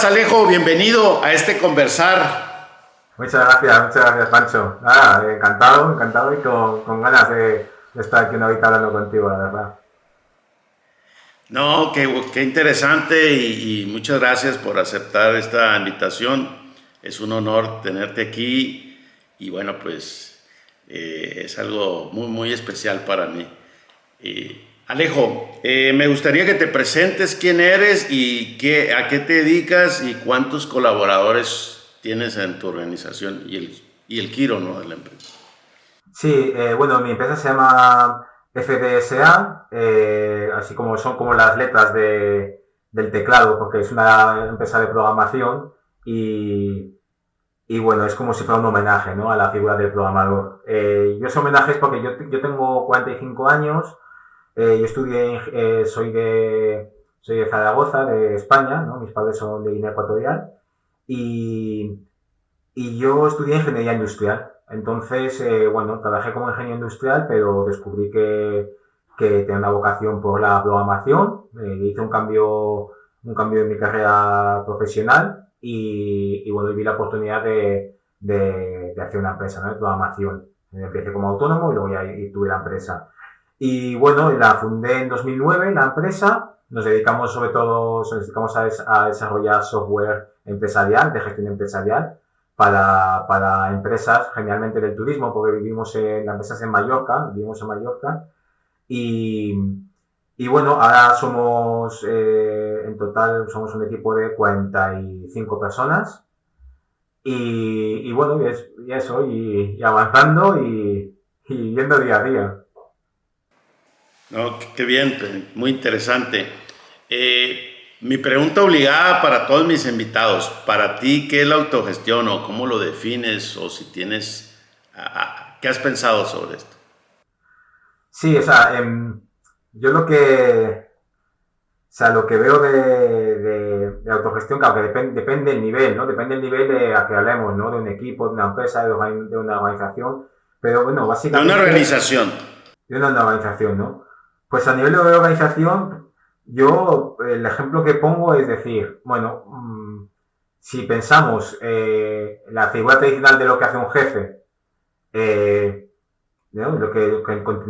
estás, Alejo? Bienvenido a este conversar. Muchas gracias, Pancho. Nada, encantado y con ganas de estar aquí una horita hablando contigo, la verdad. No, qué interesante y muchas gracias por aceptar esta invitación. Es un honor tenerte aquí y bueno, pues es algo muy especial para mí. Alejo, me gustaría que te presentes quién eres y a qué te dedicas y cuántos colaboradores tienes en tu organización y el giro, ¿no?, de la empresa. Sí, bueno, mi empresa se llama FDSA, así como son como las letras del teclado, porque es una empresa de programación y, y bueno, es como si fuera un homenaje, ¿no?, a la figura del programador. Yo ese homenaje es porque yo tengo 45 años. Yo estudié, soy de Zaragoza, de España, ¿no? Mis padres son de Guinea Ecuatorial y, y yo estudié ingeniería industrial. Entonces, bueno, trabajé como ingeniero industrial, pero descubrí que tenía una vocación por la programación. Hice un cambio en mi carrera profesional y bueno, y vi la oportunidad de hacer una empresa, ¿no?, de programación. Empecé como autónomo y luego ya y tuve la empresa. Y bueno, la fundé en 2009, la empresa. Nos dedicamos a desarrollar software empresarial, de gestión empresarial, para empresas, generalmente del turismo, porque la empresa es en Mallorca, vivimos en Mallorca. Y, y bueno, ahora en total somos un equipo de 45 personas. Y bueno, y eso, y avanzando y yendo día a día. No, qué bien, muy interesante. Mi pregunta obligada para todos mis invitados, para ti, ¿qué es la autogestión o cómo lo defines o si tienes, qué has pensado sobre esto? Sí, o sea, yo lo que veo de autogestión, claro, que depende del nivel, ¿no? Depende del nivel a que hablemos, ¿no? De un equipo, de una empresa, de una organización. Pero bueno, De una básicamente organización. de una organización, ¿no? Pues a nivel de organización, yo el ejemplo que pongo es decir, bueno, si pensamos la figura tradicional de lo que hace un jefe, eh, ¿no?, lo que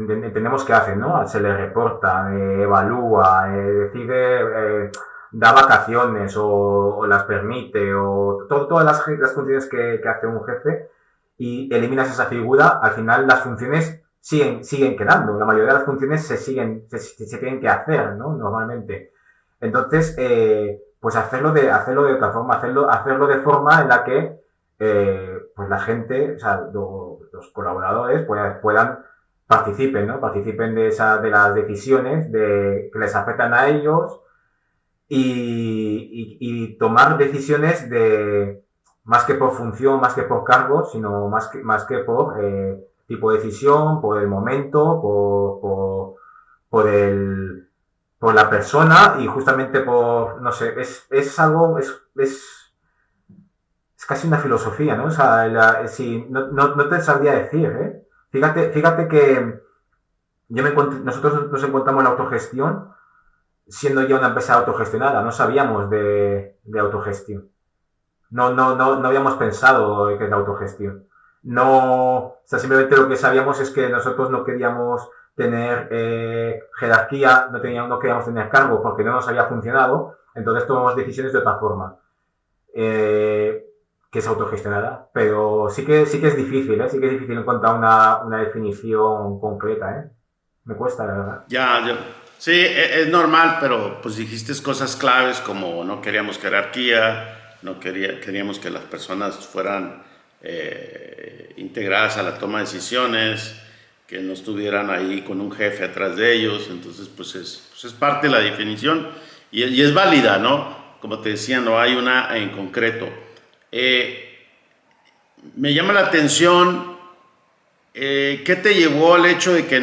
entendemos que hace, ¿no? Se le reporta, evalúa, decide, da vacaciones o las permite, o todas las funciones que hace un jefe, y eliminas esa figura, al final las funciones siguen quedando. La mayoría de las funciones se tienen que hacer, ¿no?, normalmente. Entonces, pues hacerlo de otra forma, hacerlo de forma en la que pues la gente, o sea, los colaboradores puedan participen, ¿no? Participen de las decisiones que les afectan a ellos y tomar decisiones más que por función, más que por cargo, sino más que por tipo de decisión, por el momento, por la persona y justamente no sé, es casi una filosofía, ¿no? O sea, si, no te sabría decir, ¿eh? Fíjate que nosotros nos encontramos en la autogestión siendo ya una empresa autogestionada, no sabíamos de autogestión. No habíamos pensado qué es la autogestión. No, o sea, simplemente lo que sabíamos es que nosotros no queríamos tener jerarquía, no queríamos tener cargo porque no nos había funcionado, entonces tomamos decisiones de otra forma. Eh, que es autogestionada, pero sí que es difícil, ¿eh? Sí que es difícil encontrar una definición concreta, ¿eh? Me cuesta, la verdad. Sí, es normal, pero pues dijiste cosas claves como no queríamos jerarquía, queríamos que las personas fueran integradas a la toma de decisiones, que no estuvieran ahí con un jefe atrás de ellos, entonces pues es parte de la definición y es válida, ¿no? Como te decía, no hay una en concreto. Eh, Me llama la atención. ¿Qué te llevó al hecho de que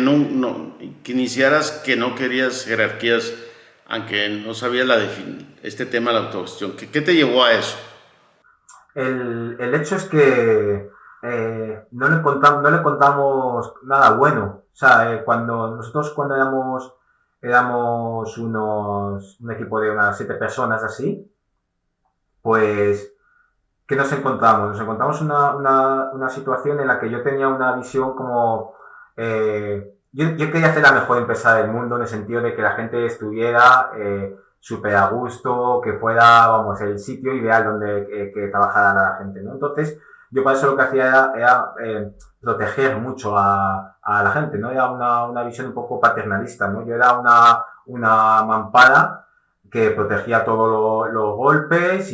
que iniciaras que no querías jerarquías, aunque no sabías este tema de la autogestión? ¿Qué te llevó a eso? El hecho es que no le contamos nada bueno. O sea, cuando éramos un equipo de unas 7 personas así, pues, ¿qué nos encontramos? Nos encontramos una situación en la que yo tenía una visión como... yo quería hacer la mejor empresa del mundo en el sentido de que la gente estuviera súper a gusto, que fuera, vamos, el sitio ideal donde que trabajara la gente, ¿no? Entonces, yo para eso lo que hacía era proteger mucho a la gente, ¿no? Era una visión un poco paternalista, ¿no? Yo era una mampara que protegía todos los golpes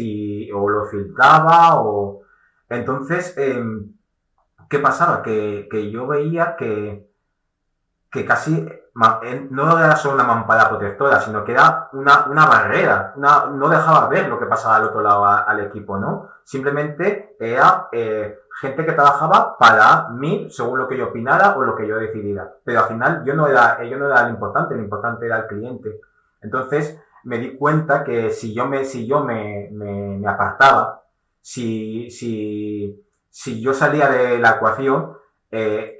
o lo filtraba o... Entonces, ¿qué pasaba? Que yo veía que casi no era solo una mampara protectora, sino que era una barrera, no dejaba ver lo que pasaba al otro lado al equipo, ¿no? Simplemente era gente que trabajaba para mí, según lo que yo opinara o lo que yo decidiera. Pero al final yo no era el importante era el cliente. Entonces me di cuenta que si yo me apartaba, si yo salía de la ecuación, el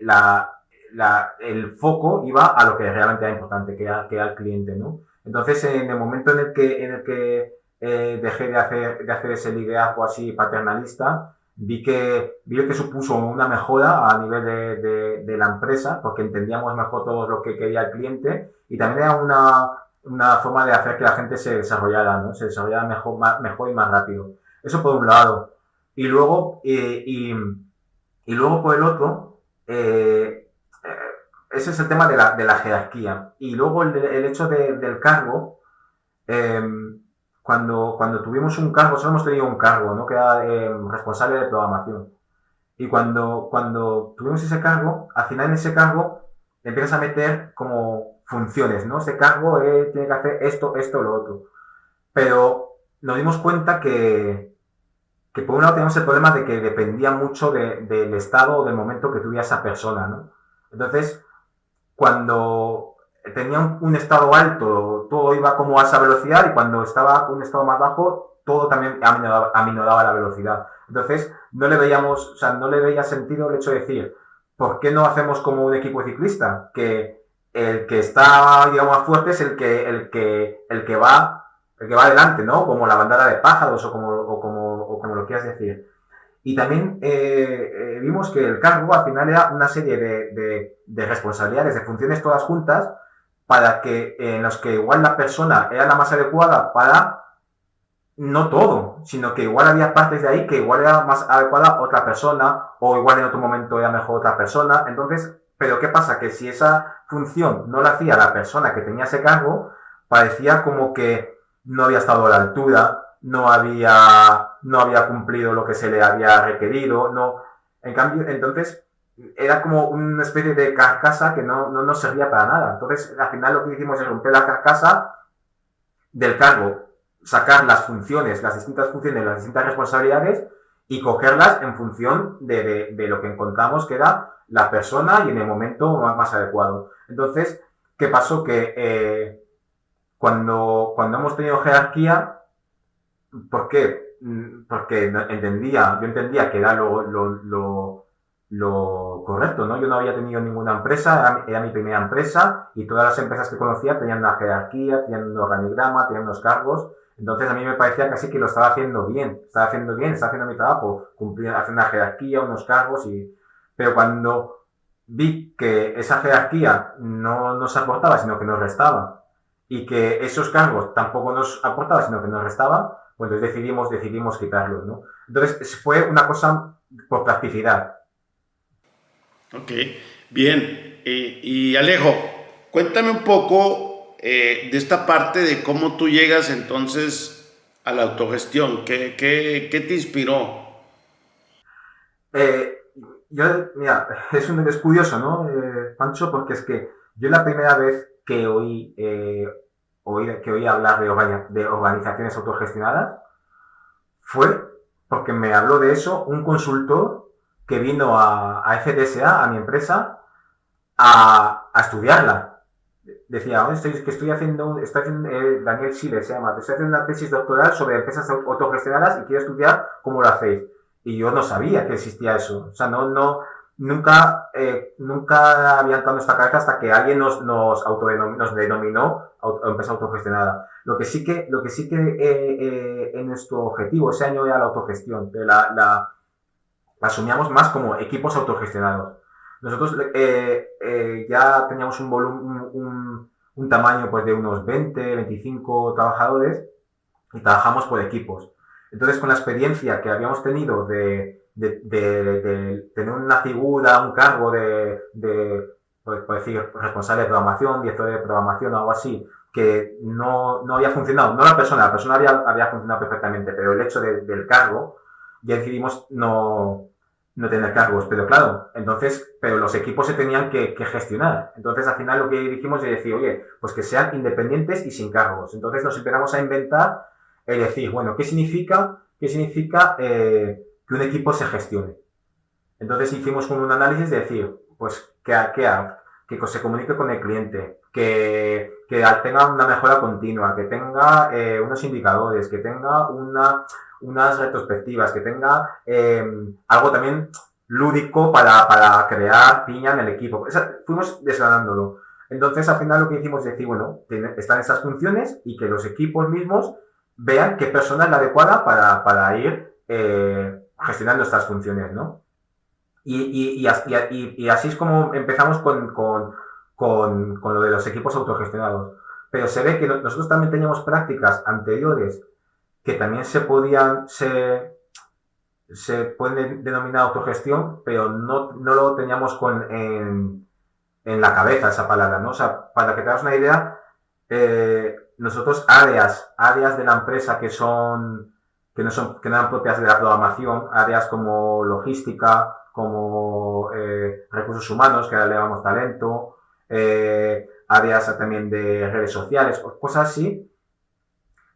foco iba a lo que realmente era importante, que era el cliente, ¿no? Entonces, en el momento en el que dejé de hacer ese liderazgo así paternalista, vi que supuso una mejora a nivel de la empresa, porque entendíamos mejor todo lo que quería el cliente, y también era una forma de hacer que la gente se desarrollara, ¿no? Se desarrollara mejor y más rápido. Eso por un lado. Y luego, y luego por el otro, ese es el tema de la jerarquía. Y luego el hecho del cargo, cuando tuvimos un cargo, solo hemos tenido un cargo, ¿no? Que era responsable de programación. Y cuando tuvimos ese cargo, al final en ese cargo empiezas a meter como funciones, ¿no? Ese cargo tiene que hacer esto, lo otro. Pero nos dimos cuenta que por un lado teníamos el problema de que dependía mucho del estado o del momento que tuviera esa persona, ¿no? Entonces, cuando tenía un estado alto, todo iba como a esa velocidad, y cuando estaba un estado más bajo, todo también aminoraba la velocidad. Entonces, no le veía sentido el hecho de decir, ¿por qué no hacemos como un equipo ciclista? Que el que está, digamos, más fuerte es el que va adelante, ¿no? Como la bandada de pájaros o como lo quieras decir. Y también vimos que el cargo al final era una serie de responsabilidades, de funciones todas juntas, para que en los que igual la persona era la más adecuada para no todo, sino que igual había partes de ahí que igual era más adecuada otra persona, o igual en otro momento era mejor otra persona. Entonces, pero ¿qué pasa? Que si esa función no la hacía la persona que tenía ese cargo, parecía como que no había estado a la altura, no había cumplido lo que se le había requerido, no. En cambio, entonces, era como una especie de carcasa que no servía para nada. Entonces, al final lo que hicimos es romper la carcasa del cargo, sacar las distintas funciones, las distintas responsabilidades, y cogerlas en función de lo que encontramos que era la persona y en el momento más adecuado. Entonces, ¿qué pasó? Que cuando hemos tenido jerarquía, ¿por qué? Porque yo entendía que era lo correcto, ¿no? Yo no había tenido ninguna empresa, era mi primera empresa, y todas las empresas que conocía tenían una jerarquía, tenían un organigrama, tenían unos cargos. Entonces a mí me parecía casi que lo estaba haciendo bien, estaba haciendo mi trabajo, haciendo una jerarquía, unos cargos, pero cuando vi que esa jerarquía no nos aportaba, sino que nos restaba, y que esos cargos tampoco nos aportaban, sino que nos restaban, pues decidimos quitarlos, ¿no? Entonces fue una cosa por practicidad. Ok, bien. Y Alejo, cuéntame un poco de esta parte de cómo tú llegas entonces a la autogestión. ¿Qué te inspiró? Mira, es curioso, ¿no, Pancho? Porque es que yo la primera vez que oí hablar de organizaciones autogestionadas fue porque me habló de eso un consultor que vino a FDSA, a mi empresa, a estudiarla. Decía, estoy haciendo Daniel Schiller se llama, estoy haciendo una tesis doctoral sobre empresas autogestionadas y quiero estudiar cómo lo hacéis. Y yo no sabía que existía eso. O sea, nunca había entrado en nuestra cabeza hasta que alguien nos denominó empresa autogestionada. Lo que sí que en nuestro objetivo ese año era la autogestión, pero la asumíamos más como equipos autogestionados. Nosotros ya teníamos un tamaño pues, de unos 20, 25 trabajadores y trabajamos por equipos. Entonces, con la experiencia que habíamos tenido de tener una figura, un cargo por decir, responsable de programación, director de programación o algo así, que no había funcionado, no la persona había funcionado perfectamente, pero el hecho del cargo, ya decidimos no tener cargos, pero claro, pero los equipos se tenían que gestionar. Entonces, al final lo que dijimos es decir, oye, pues que sean independientes y sin cargos. Entonces nos empezamos a inventar, decir, bueno, ¿qué significa que un equipo se gestione? Entonces hicimos un análisis de decir, pues, que se comunique con el cliente, que tenga una mejora continua, que tenga unos indicadores, que tenga unas retrospectivas, que tenga algo también lúdico para crear piña en el equipo. Fuimos desgranándolo. Entonces, al final lo que hicimos es decir, bueno, están estas funciones y que los equipos mismos vean qué persona es la adecuada para ir gestionando estas funciones, ¿no? Y así es como empezamos con lo de los equipos autogestionados. Pero se ve que nosotros también teníamos prácticas anteriores que también se pueden denominar autogestión, pero no lo teníamos en la cabeza esa palabra, ¿no? O sea, para que te hagas una idea, nosotros áreas de la empresa que no eran propias de la programación, áreas como logística, como recursos humanos, que ahora le llamamos talento, áreas también de redes sociales, cosas así,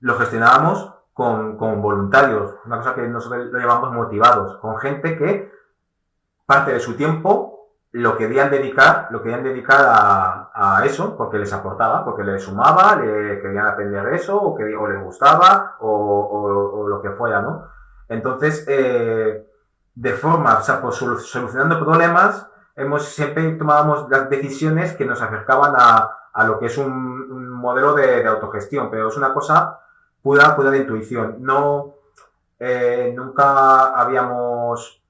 lo gestionábamos con voluntarios, una cosa que nosotros lo llamamos motivados, con gente que parte de su tiempo lo querían dedicar a eso, porque les aportaba, porque les sumaba, le querían aprender eso, o les gustaba, o lo que fuera, ¿no? Entonces, de forma, o sea, pues solucionando problemas, siempre tomábamos las decisiones que nos acercaban a lo que es un modelo de autogestión, pero es una cosa pura de intuición. Yo nunca habíamos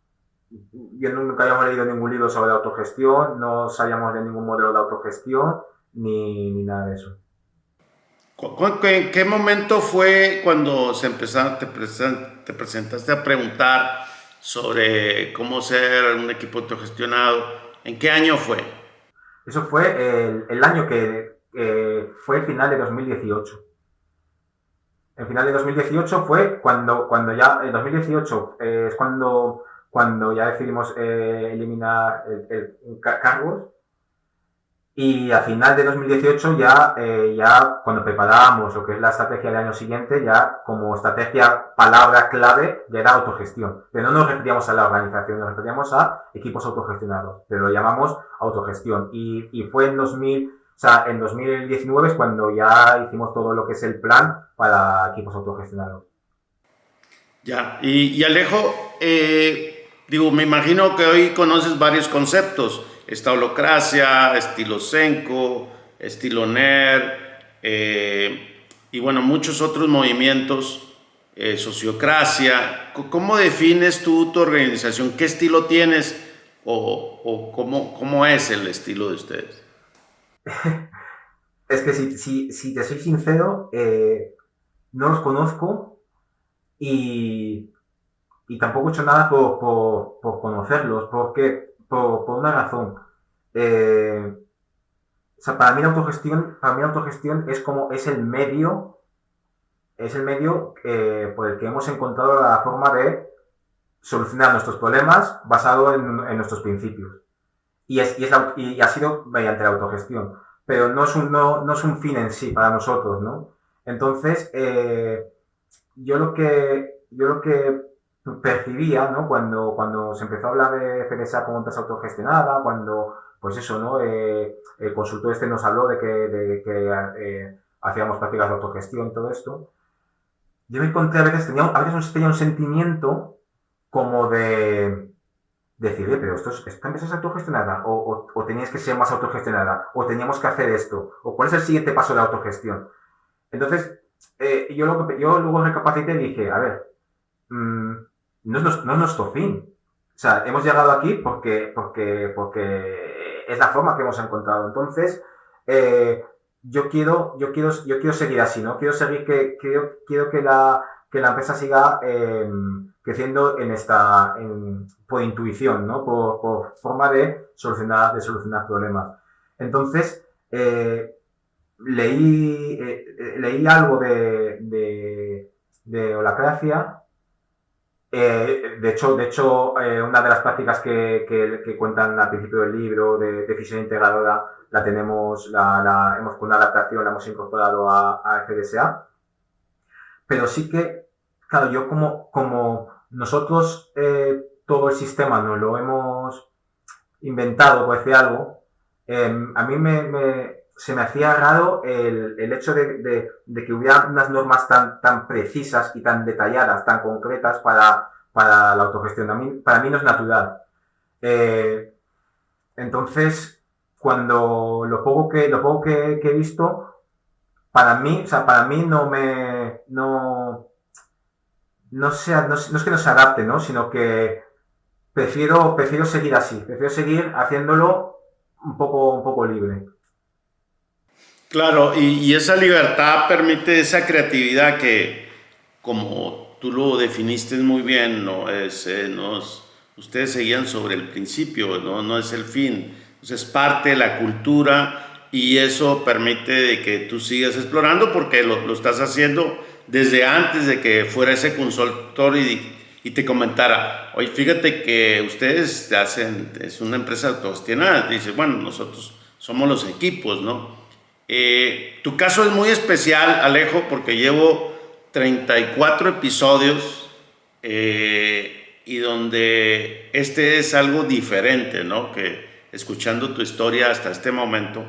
leído ningún libro sobre autogestión, no sabíamos de ningún modelo de autogestión, ni nada de eso. ¿En qué momento fue cuando te presentaste a preguntar sobre cómo ser un equipo autogestionado? ¿En qué año fue? Eso fue el año que fue el final de 2018. El final de 2018 fue cuando ya, en 2018 es cuando ya decidimos eliminar cargos, y a final de 2018 ya cuando preparábamos lo que es la estrategia del año siguiente, ya como estrategia, palabra clave, ya era autogestión. Pero no nos referíamos a la organización, nos referíamos a equipos autogestionados, pero lo llamamos autogestión. Y fue en 2019 es cuando ya hicimos todo lo que es el plan para equipos autogestionados. Ya, y Alejo, me imagino que hoy conoces varios conceptos: esta holocracia, estilo Senko, estilo NER, y bueno, muchos otros movimientos, sociocracia. ¿Cómo defines tú tu organización? ¿Qué estilo tienes o cómo es el estilo de ustedes? Es que si te soy sincero, no los conozco y tampoco he hecho nada por conocerlos, porque por una razón. O sea, para mí la autogestión es el medio por el que hemos encontrado la forma de solucionar nuestros problemas basado en nuestros principios. Y ha sido mediante la autogestión. Pero no es un fin en sí para nosotros, ¿no? Entonces, yo lo que percibía, ¿no? Cuando se empezó a hablar de FDSA como empresa autogestionada, cuando, pues eso, ¿no? El consultor nos habló de que hacíamos prácticas de autogestión y todo esto, yo me encontré a veces tenía un sentimiento como de decir, pero esta empresa es autogestionada, o tenías que ser más autogestionada, o teníamos que hacer esto, o cuál es el siguiente paso de la autogestión. Entonces, yo luego recapacité y dije, a ver, no es nuestro fin. O sea, hemos llegado aquí porque es la forma que hemos encontrado. Entonces, yo quiero seguir así, ¿no? Quiero seguir quiero que la empresa siga creciendo por intuición, ¿no? Por forma de solucionar problemas. Entonces, leí algo de holacracia. De hecho, una de las prácticas que cuentan al principio del libro de decisión integradora la hemos con una adaptación, la hemos incorporado a FDSA. Pero sí que, claro, yo como nosotros todo el sistema nos lo hemos inventado, por decir algo, a mí se me hacía raro el hecho de que hubiera unas normas tan precisas y tan detalladas, tan concretas para la autogestión. Para mí no es natural. Entonces, cuando lo poco que he visto, para mí no es que no se adapte, ¿no? Sino que prefiero seguir así, prefiero seguir haciéndolo un poco libre. Claro, y esa libertad permite esa creatividad que, como tú lo definiste muy bien, ¿no? Ustedes seguían sobre el principio, ¿no? No es el fin. Entonces, es parte de la cultura y eso permite de que tú sigas explorando porque lo estás haciendo desde antes de que fuera ese consultor y te comentara, oye, fíjate que ustedes es una empresa autogestionada. Dice, bueno, nosotros somos los equipos, ¿no? Tu caso es muy especial, Alejo, porque llevo 34 episodios y donde este es algo diferente, ¿no? Que escuchando tu historia hasta este momento.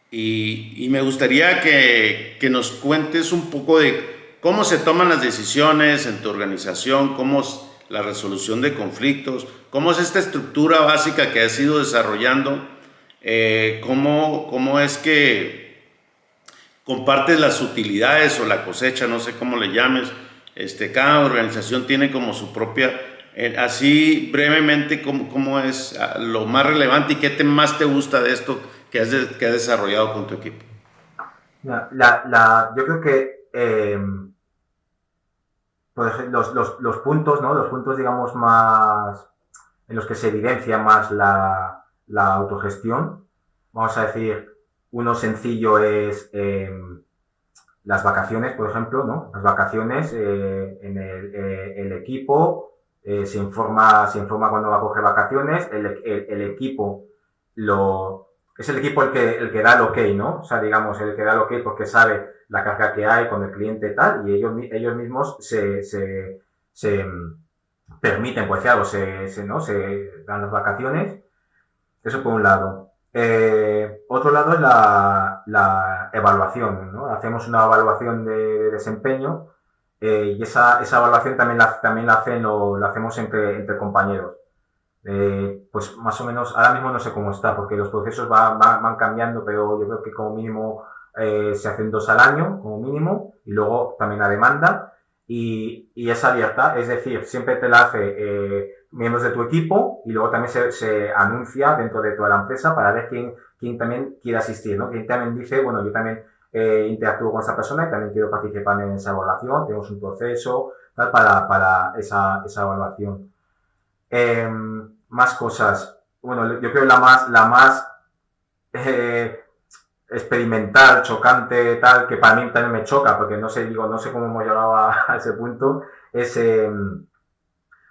Y me gustaría que nos cuentes un poco de cómo se toman las decisiones en tu organización, cómo es la resolución de conflictos, cómo es esta estructura básica que has ido desarrollando. ¿Cómo es que compartes las utilidades o la cosecha, no sé cómo le llames? Cada organización tiene como su propia, así brevemente, ¿cómo es lo más relevante y qué más te gusta de esto que has desarrollado con tu equipo? Yo creo que pues los puntos, ¿no? Los puntos, digamos, más en los que se evidencia más la autogestión. Vamos a decir, uno sencillo es las vacaciones, por ejemplo, ¿no? Las vacaciones, en el equipo se informa cuando va a coger vacaciones, el equipo es el equipo el que da el ok, ¿no? O sea, digamos, el que da el ok porque sabe la carga que hay con el cliente y tal, y ellos mismos se permiten, pues algo, se dan las vacaciones. Eso por un lado. Otro lado es la evaluación, ¿no? Hacemos una evaluación de desempeño y esa evaluación también la hacemos entre compañeros. Pues más o menos, ahora mismo no sé cómo está, porque los procesos van cambiando, pero yo creo que como mínimo se hacen 2 al año, como mínimo, y luego también a demanda. Y es abierta, es decir, siempre te la hace miembros de tu equipo y luego también se anuncia dentro de toda la empresa para ver quién también quiere asistir, ¿no? Quién también dice, bueno, yo también interactúo con esta persona y también quiero participar en esa evaluación, tenemos un proceso tal para esa evaluación. Más cosas. Bueno, yo creo la más experimental, chocante, tal, que para mí también me choca, porque no sé cómo hemos llegado a ese punto, es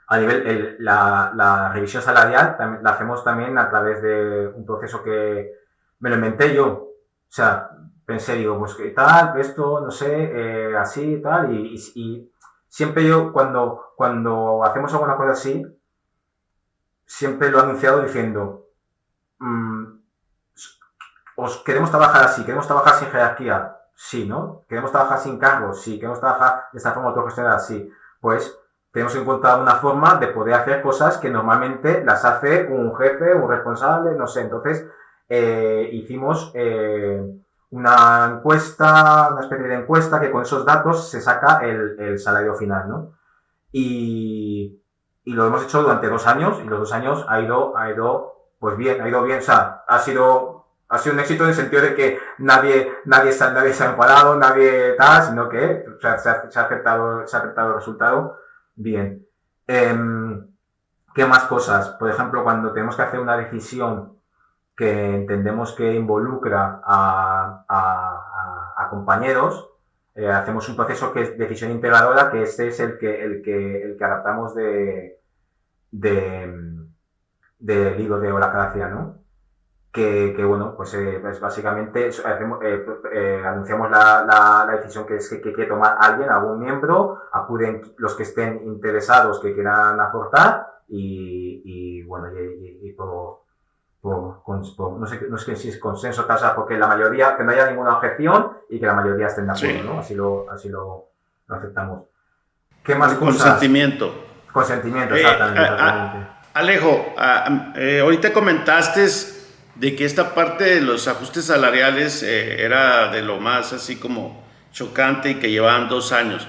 a nivel, la revisión salarial, la hacemos también a través de un proceso que me lo inventé yo. O sea, pensé, digo, pues qué tal, esto, no sé, así, tal, y siempre yo, cuando hacemos alguna cosa así, siempre lo he anunciado diciendo, os queremos trabajar así, queremos trabajar sin jerarquía, sí, ¿no? Queremos trabajar sin cargos, sí, queremos trabajar de esta forma autogestionada, sí. Pues tenemos que encontrar una forma de poder hacer cosas que normalmente las hace un jefe, un responsable, no sé. Entonces, hicimos una encuesta, una especie de encuesta que con esos datos se saca el salario final, ¿no? Y lo hemos hecho durante 2 años y los 2 años ha ido pues bien, ha ido bien, o sea, ha sido un éxito en el sentido de que nadie se ha enfadado, nadie tal, sino que o sea, se ha aceptado el resultado bien. ¿Qué más cosas? Por ejemplo, cuando tenemos que hacer una decisión que entendemos que involucra a compañeros, hacemos un proceso que es decisión integradora, que este es el que adaptamos del libro de Holacracia, ¿no? Que bueno, pues básicamente anunciamos la decisión que quiere tomar alguien, algún miembro, acuden los que estén interesados, que quieran aportar y bueno, no sé si es consenso, tasa, porque la mayoría, que no haya ninguna objeción y que la mayoría estén de acuerdo, sí, ¿no? Así lo aceptamos. ¿Qué más cosas? Consentimiento, exactamente. Alejo, ahorita comentaste de que esta parte de los ajustes salariales era de lo más así como chocante y que llevaban 2 años.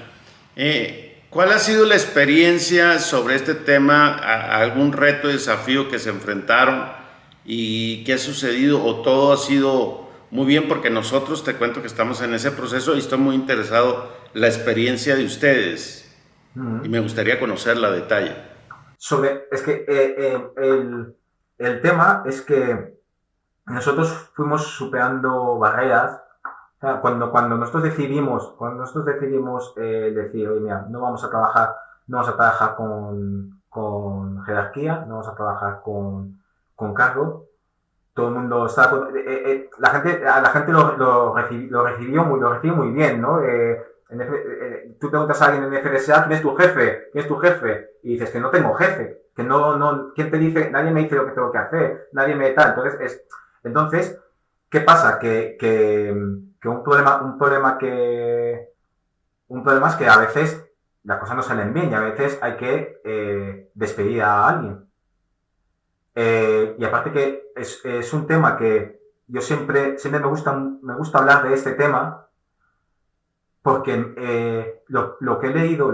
¿Cuál ha sido la experiencia sobre este tema? ¿Algún reto, desafío que se enfrentaron? ¿Y qué ha sucedido? ¿O todo ha sido muy bien? Porque nosotros, te cuento que estamos en ese proceso y estoy muy interesado en la experiencia de ustedes. Y me gustaría conocerla a detalle. Es que el tema es que nosotros fuimos superando barreras. O sea, cuando nosotros decidimos decir, oye, mira, no vamos a trabajar con jerarquía, no vamos a trabajar con cargo, todo el mundo está, la gente lo recibió muy bien, ¿no? Tú preguntas a alguien en FDSA, ¿quién es tu jefe? Y dices que no tengo jefe, que ¿quién te dice? Nadie me dice lo que tengo que hacer, nadie me tal. Entonces, ¿qué pasa? Que un problema es que a veces las cosas no salen bien y a veces hay que despedir a alguien. Y aparte que es un tema que yo siempre me gusta hablar de este tema porque lo que he leído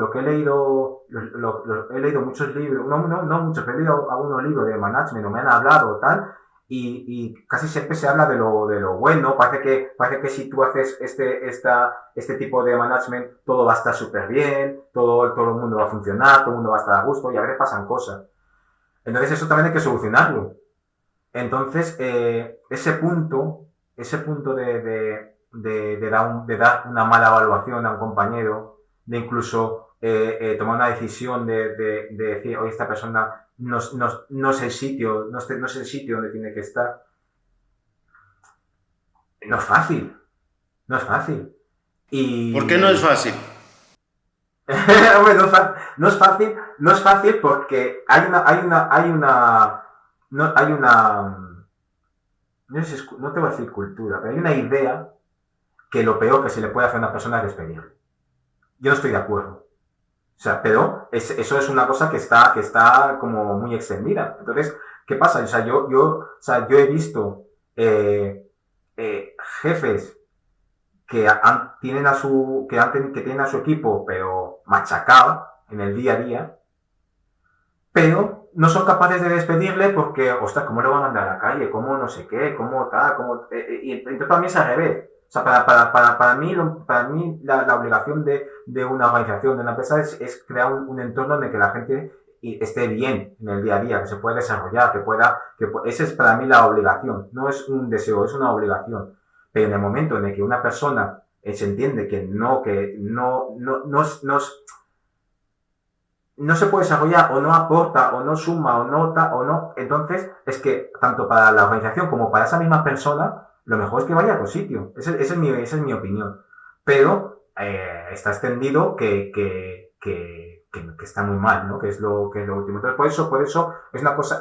muchos libros, no muchos, pero he leído algunos libros de management o me han hablado tal, y casi siempre se habla de lo bueno. Parece que si tú haces este tipo de management todo va a estar súper bien, todo el mundo va a funcionar, todo el mundo va a estar a gusto, y a veces pasan cosas. Entonces eso también hay que solucionarlo. Entonces, ese punto de dar una mala evaluación a un compañero, de incluso tomar una decisión de decir, oye, esta persona no es el sitio, no es el sitio donde tiene que estar. No es fácil. ¿Por qué no es fácil? No es fácil porque no te voy a decir cultura, pero hay una idea que lo peor que se le puede hacer a una persona es despedirle. Yo no estoy de acuerdo. O sea, pero eso es una cosa que está como muy extendida. Entonces, ¿qué pasa? O sea, yo he visto jefes que tienen a su equipo, pero machacado en el día a día, pero no son capaces de despedirle porque, ostras, ¿cómo lo van a mandar a la calle? ¿Cómo no sé qué? ¿Cómo tal? Y entonces para mí es al revés. O sea, para mí la obligación de una organización, de una empresa, es crear un entorno en el que la gente esté bien en el día a día, que se pueda desarrollar, esa es para mí la obligación. No es un deseo, es una obligación. Pero en el momento en el que una persona se entiende que no se puede desarrollar, o no aporta, o no suma, o no, entonces es que tanto para la organización como para esa misma persona, lo mejor es que vaya a otro sitio. Esa es mi opinión. Pero está extendido que está muy mal, ¿no? Que es lo último. Entonces, por eso es una cosa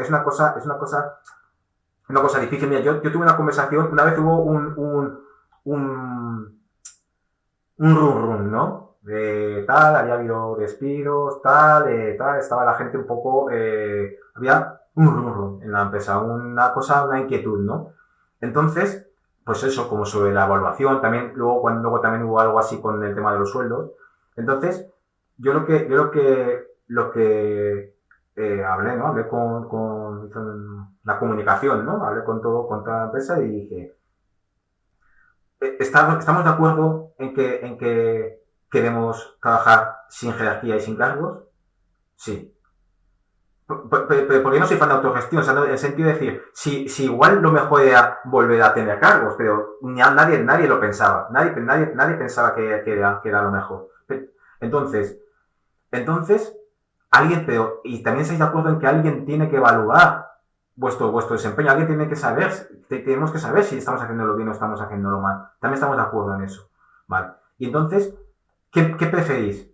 difícil. Mira, yo tuve una conversación, una vez hubo un run, ¿no? tal, había habido despidos, tal, estaba la gente un poco, había un rumor en la empresa, una cosa, una inquietud, ¿no? Entonces, pues eso, como sobre la evaluación, también, luego también hubo algo así con el tema de los sueldos. Entonces, yo lo que hablé, ¿no? Hablé con la comunicación, ¿no? Hablé con toda la empresa y dije, ¿estamos de acuerdo en que queremos trabajar sin jerarquía y sin cargos? Sí. Porque no soy fan de autogestión, o sea, en el sentido de decir, si igual lo mejor era volver a tener cargos, pero nadie lo pensaba, nadie pensaba que era lo mejor. Entonces, y también estáis de acuerdo en que alguien tiene que evaluar vuestro desempeño, alguien tiene que saber, tenemos que saber si estamos haciéndolo bien o estamos haciéndolo mal. También estamos de acuerdo en eso. Vale. Y entonces, ¿qué preferís?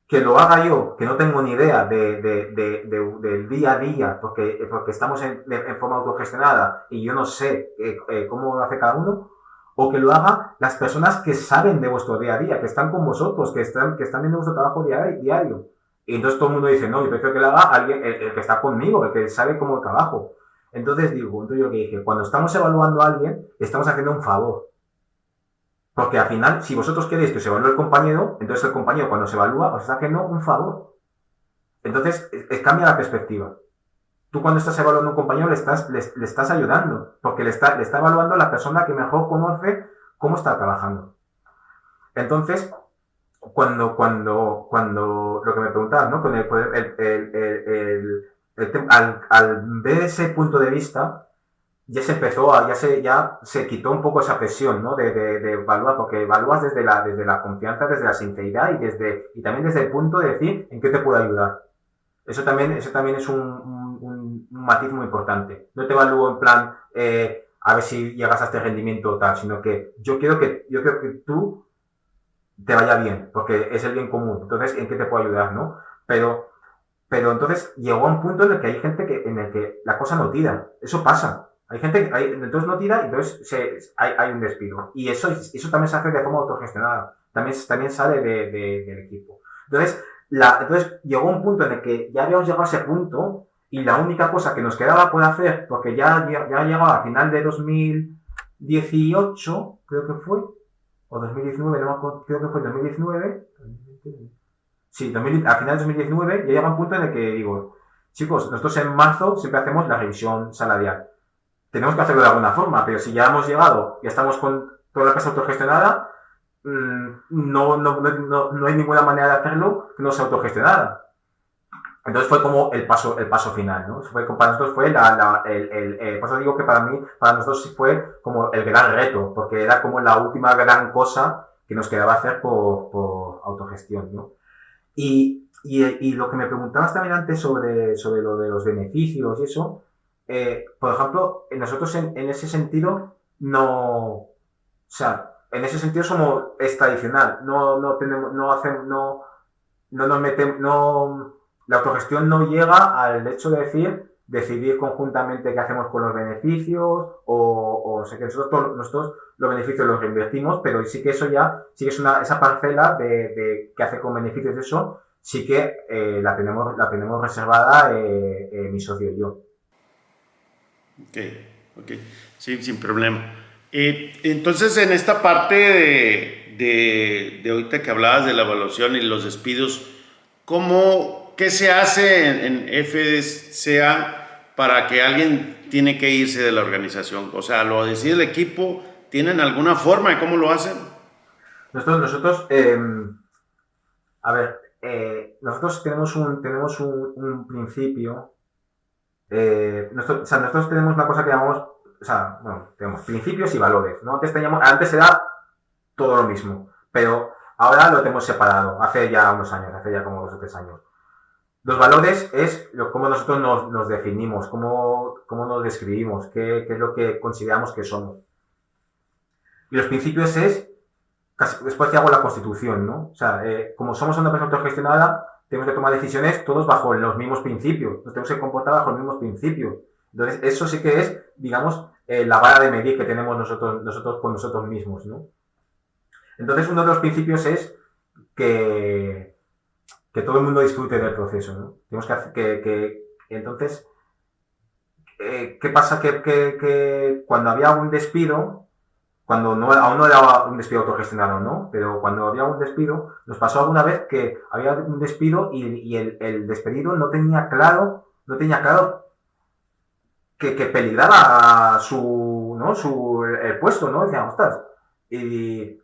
Que lo haga yo, que no tengo ni idea del día a día, porque estamos en forma autogestionada y yo no sé cómo lo hace cada uno, o que lo haga las personas que saben de vuestro día a día, que están con vosotros, que están viendo vuestro trabajo diario. Y entonces todo el mundo dice, no, yo prefiero que lo haga alguien, el que está conmigo, el que sabe cómo trabajo. Entonces yo que dije, cuando estamos evaluando a alguien, estamos haciendo un favor. Porque al final, si vosotros queréis que se evalúe el compañero, entonces el compañero cuando se evalúa os está haciendo un favor. Entonces, cambia la perspectiva. Tú cuando estás evaluando a un compañero le estás ayudando, porque le está evaluando a la persona que mejor conoce cómo está trabajando. Entonces, cuando lo que me preguntabas, ¿no? Con al ver ese punto de vista, ya se quitó un poco esa presión, ¿no? De evaluar, porque evalúas desde la confianza, desde la sinceridad y también desde el punto de decir en qué te puedo ayudar. Eso también es un matiz muy importante. No te evalúo en plan, a ver si llegas a este rendimiento o tal, sino que yo quiero que tú te vaya bien, porque es el bien común. Entonces, ¿en qué te puedo ayudar, no? Pero entonces llegó a un punto en el que hay gente en el que la cosa no tira. Eso pasa. Hay gente que entonces no tira y entonces hay un despido. Y eso también se hace de forma autogestionada. También sale del equipo. Entonces llegó un punto en el que ya habíamos llegado a ese punto y la única cosa que nos quedaba por hacer, porque ya llegaba a final de 2018, creo que fue, o 2019, no me acuerdo, creo que fue 2019. Sí, a final de 2019 ya llega un punto en el que digo, chicos, nosotros en marzo siempre hacemos la revisión salarial. Tenemos que hacerlo de alguna forma, pero si ya hemos llegado y estamos con toda la casa autogestionada, no hay ninguna manera de hacerlo que no sea autogestionada. Entonces fue como el paso final, ¿no? Para nosotros fue por eso digo que para nosotros sí fue como el gran reto, porque era como la última gran cosa que nos quedaba hacer por autogestión, ¿no? Y lo que me preguntabas también antes sobre lo de los beneficios y eso, por ejemplo, nosotros en ese sentido en ese sentido es tradicional, la autogestión no llega al hecho de decidir conjuntamente qué hacemos con los beneficios o sé que nosotros los beneficios los reinvertimos, pero sí que eso sí que es esa parcela de qué hacer con beneficios, eso sí que la tenemos reservada mi socio y yo. Ok, sí, sin problema. Entonces, en esta parte de ahorita que hablabas de la evaluación y los despidos, ¿qué se hace en FDSA para que alguien tiene que irse de la organización? O sea, ¿lo decide el equipo? ¿Tienen alguna forma de cómo lo hacen? Nosotros nosotros tenemos un principio. Nosotros tenemos una cosa que llamamos, tenemos principios y valores, ¿no? Antes era todo lo mismo, pero ahora lo tenemos separado, hace ya unos años, hace ya como 2 o 3 años. Los valores es cómo nosotros nos definimos, cómo nos describimos, qué es lo que consideramos que somos. Y los principios después te hago la constitución, ¿no? O sea, como somos una empresa autogestionada, tenemos que tomar decisiones todos bajo los mismos principios, nos tenemos que comportar bajo los mismos principios. Entonces, eso sí que es, digamos, la vara de medir que tenemos nosotros con nosotros mismos, ¿no? Entonces, uno de los principios es que, que todo el mundo disfrute del proceso, ¿no? Tenemos que hacer entonces, ¿qué pasa? Que cuando había un despido, cuando no, aún no era un despido autogestionado, ¿no? Pero cuando había un despido, nos pasó alguna vez que había un despido y el despedido no tenía claro que peligraba el puesto, ¿no? Decía, ostras. Y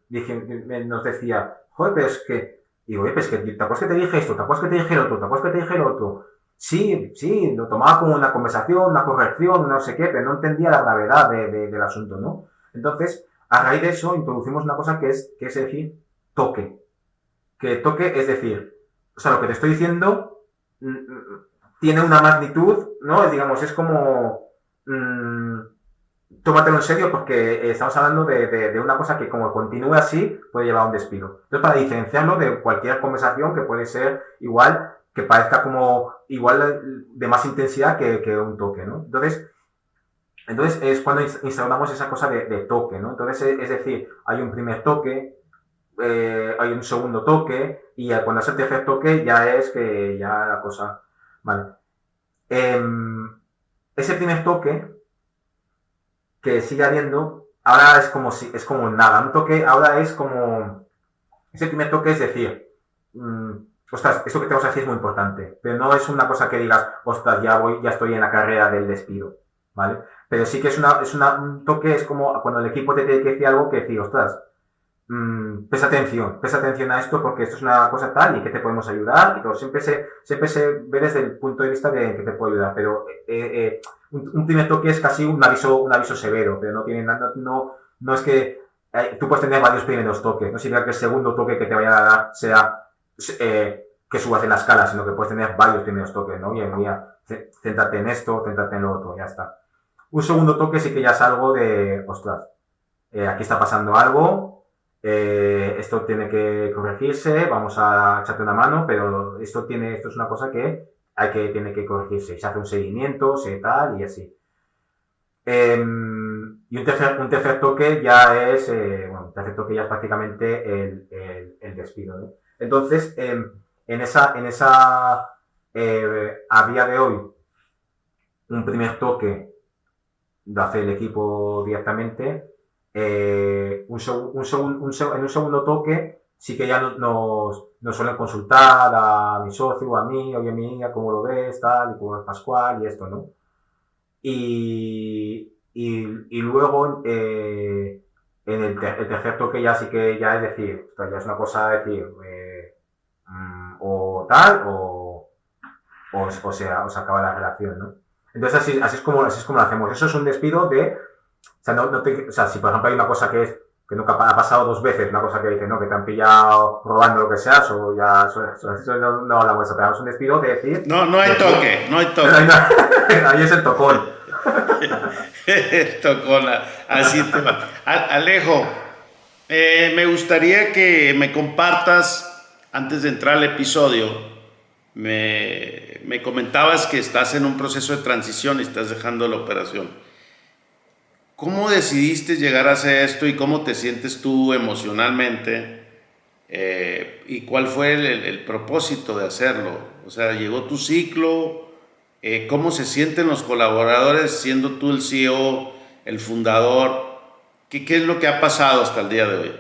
nos decía, joder, pero es que, digo, oye, pues que, ¿te acuerdas que te dije esto? ¿Te acuerdas que te dije el otro? ¿Te acuerdas que te dije el otro? Sí, sí, lo tomaba como una conversación, una corrección, no sé qué, pero no entendía la gravedad del asunto, ¿no? Entonces, a raíz de eso, introducimos una cosa que es decir, toque. Que toque es decir, o sea, lo que te estoy diciendo tiene una magnitud, ¿no? Digamos, es como, tómatelo en serio porque estamos hablando de una cosa que como continúe así puede llevar a un despido. Entonces, para diferenciarlo de cualquier conversación que puede ser igual, que parezca como igual de más intensidad que un toque, ¿no? Entonces es cuando instauramos esa cosa de toque, ¿no? Entonces es decir, hay un primer toque, hay un segundo toque y cuando es el tercer toque ya es que ya la cosa... Vale. Ese primer toque que sigue habiendo, ahora es como nada. Un toque ahora es como... Ese primer toque es decir, ostras, esto que te vas a decir es muy importante, pero no es una cosa que digas, ostras, ya estoy en la carrera del despido, ¿vale? Pero sí que un toque, es como cuando el equipo te tiene que decir algo que decir, ostras, presta atención a esto porque esto es una cosa tal y que te podemos ayudar y todo. Siempre se ve desde el punto de vista de que te puedo ayudar, pero un primer toque es casi un aviso severo, pero no tiene nada, no es que tú puedes tener varios primeros toques, no significa que el segundo toque que te vaya a dar sea que subas en la escala, sino que puedes tener varios primeros toques, ¿no? Y mira, céntrate en esto, céntrate en lo otro, ya está. Un segundo toque sí que ya es algo de, ostras, aquí está pasando algo, esto tiene que corregirse, vamos a echarte una mano, pero esto es una cosa que tiene que corregirse. Se hace un seguimiento, se tal y así. Y un tercer toque ya es, un tercer toque ya es prácticamente el despido, ¿no? Entonces, a día de hoy, un primer toque lo hace el equipo directamente. En un segundo toque sí que ya nos suelen consultar a mi socio, a mí, oye, mía, ¿cómo lo ves? Tal, y cómo es Pascual y esto, ¿no? Y luego en el tercer toque ya sí que ya es decir, ya es una cosa decir, o tal, o sea, os acaba la relación, ¿no? Entonces así es como lo hacemos. Eso es un despido de, o sea, si por ejemplo hay una cosa que nunca ha pasado 2 veces, una cosa que dice, no, que te han pillado robando lo que sea, eso ya, eso no hablamos de eso, pero es un despido de decir... No hay toque, no hay toque. Ahí es el tocón. El tocón, así te va. Alejo, me gustaría que me compartas, antes de entrar al episodio, me comentabas que estás en un proceso de transición y estás dejando la operación. ¿Cómo decidiste llegar a hacer esto y cómo te sientes tú emocionalmente? ¿Y cuál fue el propósito de hacerlo? O sea, ¿llegó tu ciclo? ¿Cómo se sienten los colaboradores siendo tú el CEO, el fundador? ¿Qué es lo que ha pasado hasta el día de hoy?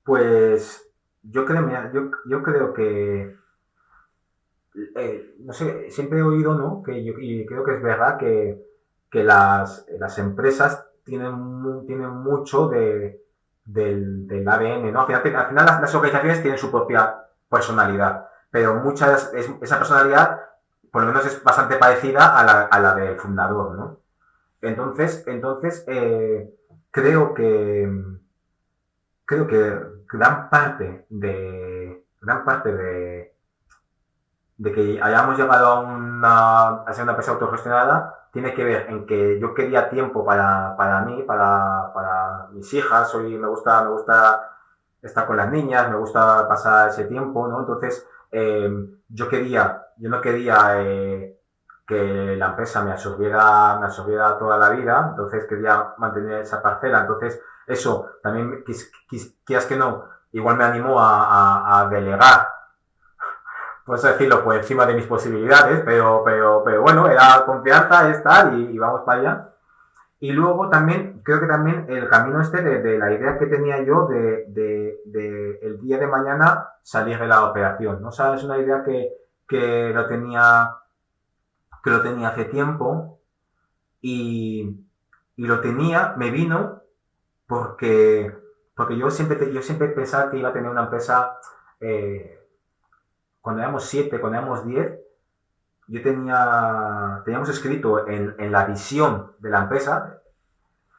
Pues yo creo que, no sé, siempre he oído, ¿no? Y creo que es verdad que las empresas tienen mucho del ADN, ¿no? Al final las organizaciones tienen su propia personalidad, pero esa personalidad, por lo menos, es bastante parecida a la del fundador, ¿no? Entonces creo que gran parte de que hayamos llegado a ser una empresa autogestionada tiene que ver en que yo quería tiempo para mí, para mis hijas. Me gusta estar con las niñas, me gusta pasar ese tiempo, ¿no? Entonces, yo no quería que la empresa me absorbiera toda la vida, entonces quería mantener esa parcela. Entonces, eso también, quieras que no, igual me animó a delegar, por eso decirlo, por encima de mis posibilidades, pero bueno, era confianza, es tal, y vamos para allá. Y luego también, creo que también el camino este de la idea que tenía yo de el día de mañana salir de la operación, ¿no? O sea, es una idea que lo tenía, que lo tenía hace tiempo y, y lo tenía, me vino porque, porque yo siempre pensaba que iba a tener una empresa, eh, cuando éramos 7, cuando éramos 10, teníamos escrito en la visión de la empresa,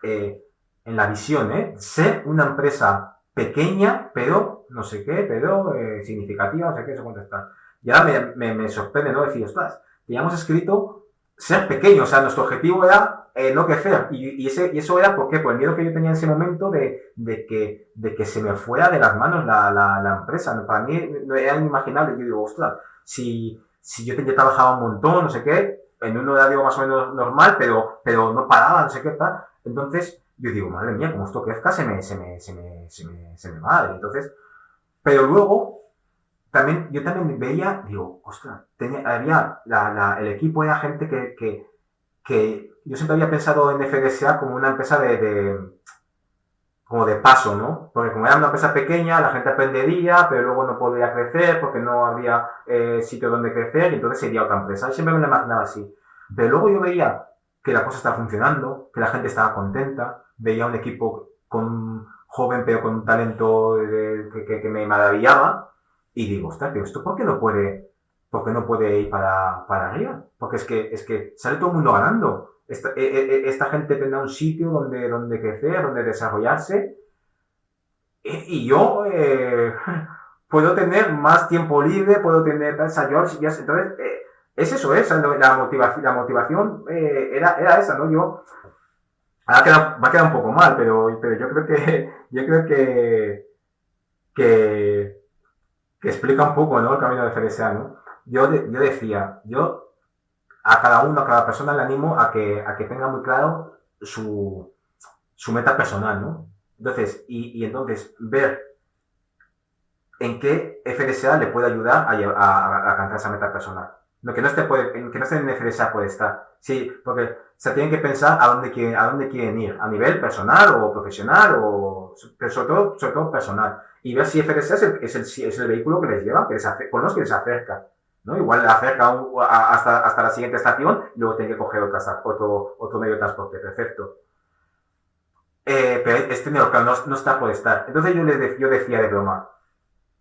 eh, en la visión, ser una empresa pequeña, pero no sé qué, pero significativa, no sé qué, eso cuánto está. Y ahora me sorprende, ¿no? Decir, ostras, teníamos escrito ser pequeño, o sea, nuestro objetivo era no crecer. Y eso era, ¿por qué? Por el miedo que yo tenía en ese momento de que se me fuera de las manos la empresa. Para mí no era inimaginable. Yo digo, ostras, si yo trabajaba un montón, no sé qué, en un horario más o menos normal, pero no paraba, no sé qué, tal. Entonces, yo digo, madre mía, como esto crezca, se me va. Entonces, pero luego, yo también veía, digo, ostras, el equipo era gente que yo siempre había pensado en FDSA como una empresa como de paso, ¿no? Porque como era una empresa pequeña, la gente aprendería, pero luego no podría crecer porque no había sitio donde crecer y entonces sería otra empresa. Y siempre me lo imaginaba así. Pero luego yo veía que la cosa estaba funcionando, que la gente estaba contenta, veía un equipo joven pero con un talento que me maravillaba y digo, ostras, pero esto ¿por qué no puede ir para arriba? Porque es que sale todo el mundo ganando. Esta gente tendrá un sitio donde crecer, donde desarrollarse y yo puedo tener más tiempo libre, puedo tener entonces es eso, la motivación era esa, ¿no? Va a quedar un poco mal, pero que, que explica un poco, ¿no? El camino de FDSA, ¿no? Yo decía, a cada persona le animo a que tenga muy claro su meta personal, ¿no? Entonces, entonces ver en qué FDSA le puede ayudar a alcanzar esa meta personal. No, que no esté en FDSA puede estar. Sí, porque se tienen que pensar a dónde quieren ir, a nivel personal o profesional, pero sobre todo personal. Y ver si FDSA es el vehículo que les lleva, con los que les acerca. ¿No? Igual le acerca hasta la siguiente estación y luego tiene que coger otro medio de transporte. Perfecto. Pero este medio no está por estar. Entonces yo decía de broma,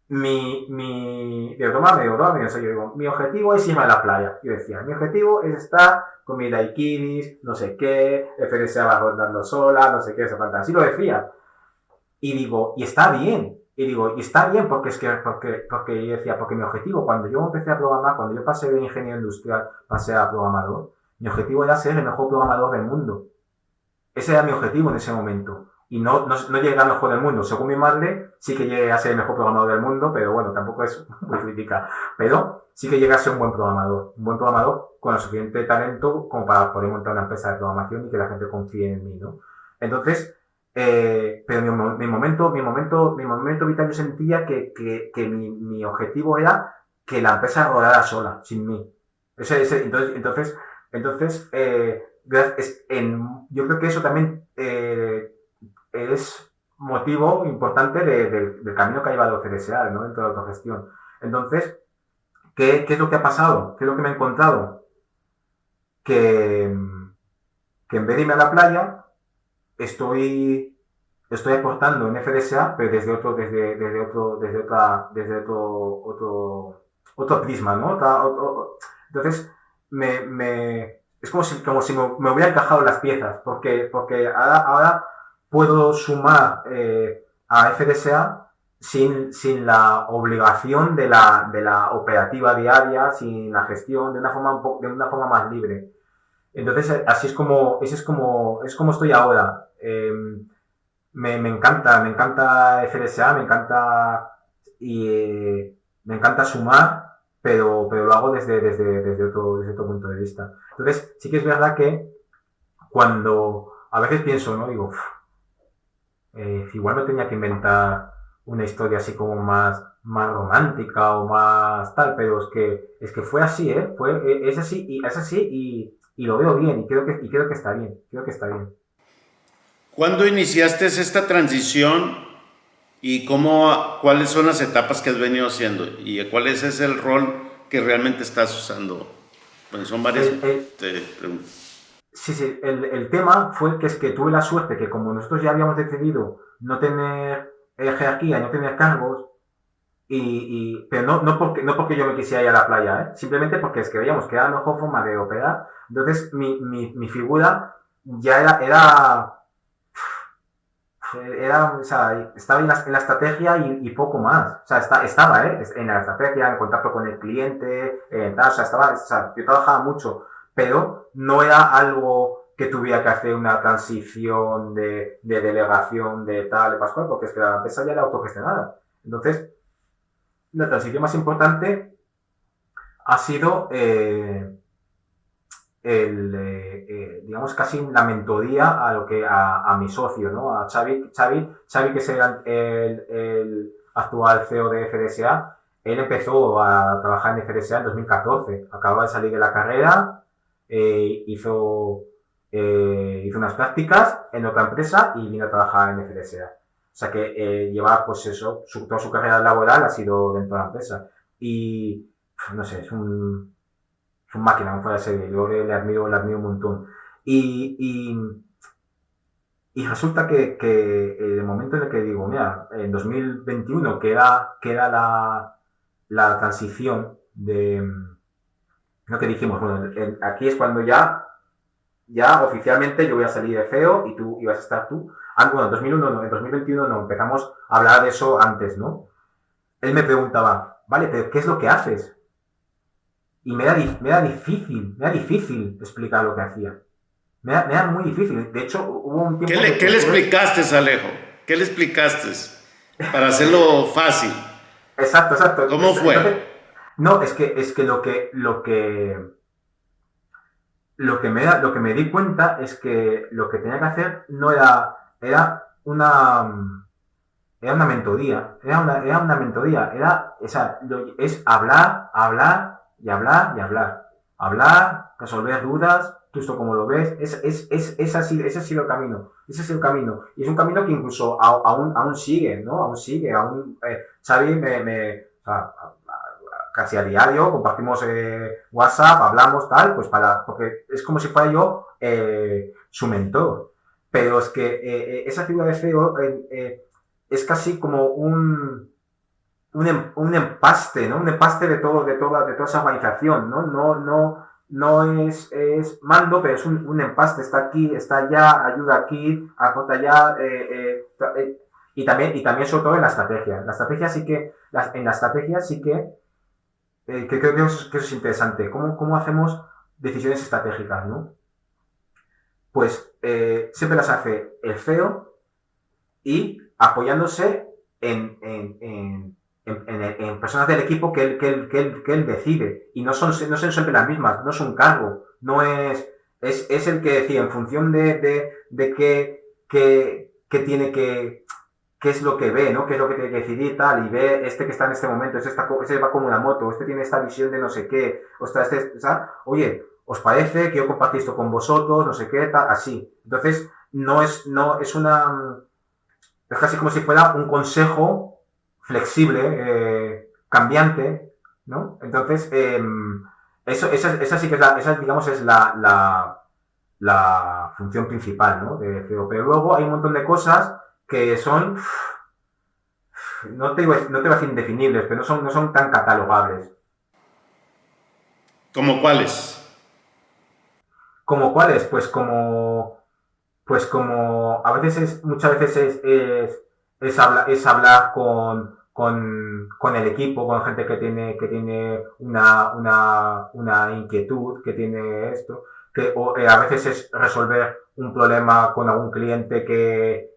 mi objetivo es irme a la playa. Yo decía, mi objetivo es estar con mi daiquiris, no sé qué, FDSA va rondando sola, no sé qué, así lo decía. Y digo, y está bien. Y está bien porque yo decía, porque mi objetivo, cuando yo empecé a programar, cuando yo pasé de ingeniero industrial, pasé a programador, mi objetivo era ser el mejor programador del mundo. Ese era mi objetivo en ese momento. Y no llegué al mejor del mundo. Según mi madre, sí que llegué a ser el mejor programador del mundo, pero bueno, tampoco es muy crítica. Pero sí que llegué a ser un buen programador con el suficiente talento como para poder montar una empresa de programación y que la gente confíe en mí, ¿no? Entonces, pero mi momento vital yo sentía que mi objetivo era que la empresa rodara sola, sin mí. Entonces yo creo que eso también es motivo importante del camino que ha llevado FDSA, ¿no? Dentro de la autogestión. Entonces, ¿qué es lo que ha pasado? ¿Qué es lo que me he encontrado? Que en vez de irme a la playa, estoy aportando en FDSA, pero desde otro prisma, ¿no? Entonces, es como si me hubiera encajado las piezas, porque ahora puedo sumar a FDSA sin la obligación de la operativa diaria, sin la gestión, de una forma más libre. Entonces, es como estoy ahora. Me encanta FDSA, me encanta sumar, pero lo hago desde otro punto de vista. Entonces, sí que es verdad que cuando a veces pienso, ¿no? Digo, igual no tenía que inventar una historia así como más romántica o más tal, pero es que fue así, ¿eh? Es así y lo veo bien y creo que está bien, creo que está bien. ¿Cuándo iniciaste esta transición y cuáles son las etapas que has venido haciendo y cuál es el rol que realmente estás usando? Bueno, son varias El, el, preguntas. sí, sí, el tema fue que es que tuve la suerte que como nosotros ya habíamos decidido no tener jerarquía, no tener cargos, pero no porque yo me quisiera ir a la playa, ¿eh? Simplemente porque es que veíamos que era la mejor forma de operar. Entonces mi figura ya o sea, estaba en la estrategia y poco más. O sea, estaba en la estrategia, en contacto con el cliente, tal, o sea, yo trabajaba mucho, pero no era algo que tuviera que hacer una transición de delegación de tal, de Pascual, porque es que la empresa ya era autogestionada. Entonces, la transición más importante ha sido digamos, casi la mentoría a mi socio, ¿no? A Xavi, que es el actual CEO de FDSA. Él empezó a trabajar en FDSA en 2014. Acababa de salir de la carrera, hizo unas prácticas en otra empresa y vino a trabajar en FDSA. O sea que lleva, pues eso, toda su carrera laboral ha sido dentro de la empresa. Y, no sé, es un máquina, no puede ser. Yo le admiro un montón. Y, y, y resulta que el momento en el que digo, mira, en 2021, que era la transición de lo que dijimos, bueno, aquí es cuando ya oficialmente yo voy a salir de CEO y tú ibas a estar tú. Bueno, en 2001 no, en 2021 no, empezamos a hablar de eso antes, ¿no? Él me preguntaba, vale, pero ¿qué es lo que haces? Y me era difícil explicar lo que hacía. Me era muy difícil. De hecho, hubo un tiempo ¿Qué le que tuve... explicaste, Alejo? ¿Qué le explicaste para hacerlo fácil? Exacto, exacto. ¿Cómo fue? Entonces, no, es que lo que me di cuenta es que lo que tenía que hacer no era era una mentoría, era una mentoría, es hablar, hablar y hablar y hablar. Hablar, resolver dudas, tú esto como lo ves, ese ha sido el camino, ese es el camino. Y es un camino que incluso aún sigue, ¿no? Aún sigue, Xavi o sea, casi a diario compartimos WhatsApp, hablamos tal, pues porque es como si fuera yo su mentor. Pero es que esa figura de CEO es casi como un empaste, ¿no? Un empaste de toda esa organización, ¿no? No es mando, pero es un empaste. Está aquí, está allá, ayuda aquí, aporta allá, y también sobre todo en la estrategia. En la estrategia sí que creo que eso es interesante. ¿Cómo hacemos decisiones estratégicas, no? Pues siempre las hace el CEO y apoyándose en personas del equipo que él decide. Y no son siempre las mismas, no es un cargo, no es el que decide en función de qué tiene qué es lo que ve, ¿no? Qué es lo que tiene que decidir tal, y ve este que está en este momento, este va como una moto, este tiene esta visión de no sé qué, ostras, ¿sabes? Oye, ¿os parece que yo compartí esto con vosotros, no sé qué, tal, así? Entonces, no es es casi como si fuera un consejo flexible, cambiante, ¿no? Entonces, esa sí que digamos, es la función principal, ¿no? De CEO. Pero luego hay un montón de cosas que son, no te voy a decir indefinibles, pero no son tan catalogables. ¿Cómo cuáles? ¿Como cuáles? Pues como a veces muchas veces es hablar con el equipo, con gente que tiene una inquietud, que tiene esto, a veces es resolver un problema con algún cliente que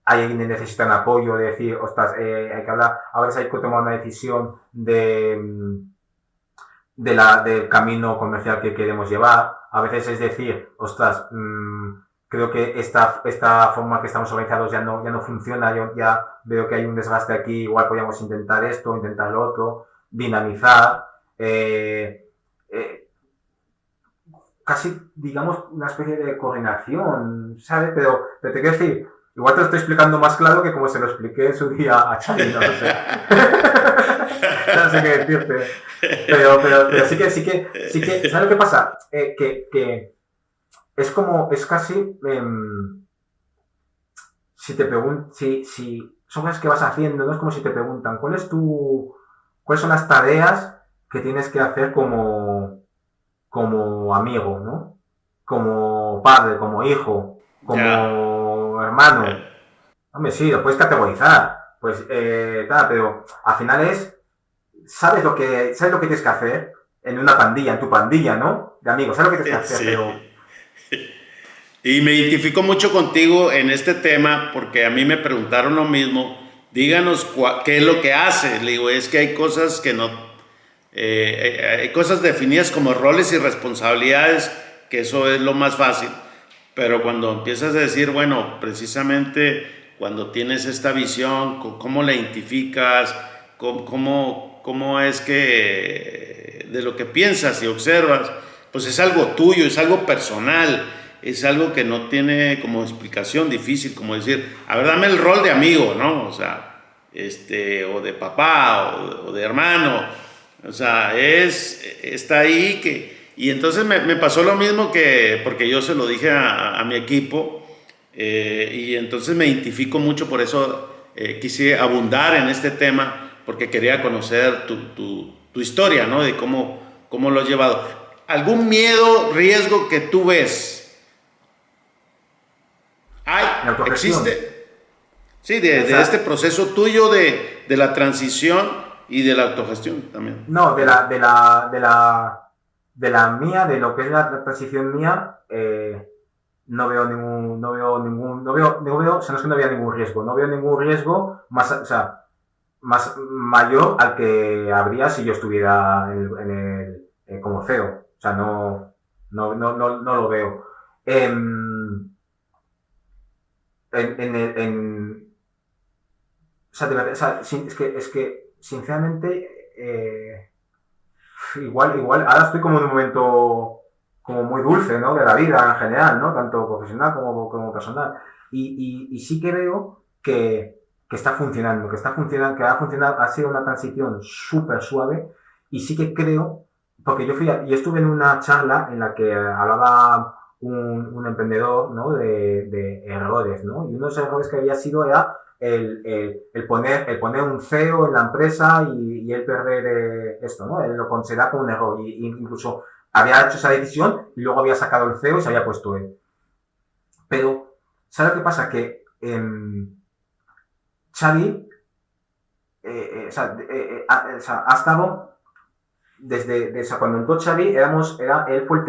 alguien necesita un apoyo, de decir, ostras, hay que hablar, a veces hay que tomar una decisión del camino comercial que queremos llevar. A veces es decir, ostras, creo que esta forma que estamos organizados ya no funciona, yo ya veo que hay un desgaste aquí, igual podríamos intentar esto, intentar lo otro, dinamizar, casi, digamos, una especie de coordinación, ¿sabes? Pero te quiero decir, igual te lo estoy explicando más claro que como se lo expliqué en su día a Xavi, no lo sé. No sé qué decirte. Pero sí que, ¿sabes lo que pasa? Que es casi, si te preguntan, si son cosas que vas haciendo, no es como si te preguntan, ¿cuáles son las tareas que tienes que hacer como amigo, ¿no? Como padre, como hijo, Ya. como hermano? Ya. Hombre, sí, lo puedes categorizar, pues, pero al final sabes lo que tienes que hacer en una pandilla, en tu pandilla, ¿no? De amigos, sabes lo que tienes que hacer, pero Sí. Y me identifico mucho contigo en este tema porque a mí me preguntaron lo mismo. Díganos qué es lo que hace. Le digo, es que hay cosas que no, hay cosas definidas como roles y responsabilidades, que eso es lo más fácil. Pero cuando empiezas a decir, bueno, precisamente cuando tienes esta visión, ¿cómo la identificas? ¿Cómo es que de lo que piensas y observas, pues es algo tuyo, es algo personal, es algo que no tiene como explicación difícil, como decir, a ver, dame el rol de amigo, ¿no? O sea, o de papá, o de hermano, o sea, está ahí y entonces me pasó lo mismo porque yo se lo dije a mi equipo, y entonces me identifico mucho, por eso quise abundar en este tema, porque quería conocer tu historia, ¿no? De cómo lo has llevado. ¿Algún miedo, riesgo que tú ves? ¿Hay? la autogestión. ¿Existe? Sí, O de este sea, proceso tuyo de la transición y de la autogestión también. no, de la mía, de lo que es la transición mía, o sea, no es que no había ningún riesgo, no veo ningún riesgo más, o sea, más mayor al que habría si yo estuviera como CEO. O sea, no lo veo. O sea, de verdad, o sea, es que sinceramente, igual, ahora estoy como en un momento como muy dulce, ¿no? De la vida en general, ¿no? Tanto profesional como personal. Y sí que veo que está funcionando, que ha funcionado, ha sido una transición súper suave y sí que creo, porque yo estuve en una charla en la que hablaba un emprendedor, ¿no? De errores, ¿no? Y uno de los errores que había sido era el poner un CEO en la empresa y el perder esto, ¿no? Él lo considera como un error y incluso había hecho esa decisión y luego había sacado el CEO y se había puesto él. Pero, ¿sabes qué pasa? Que Xavi ha estado o sea, cuando entró Xavi, él fue o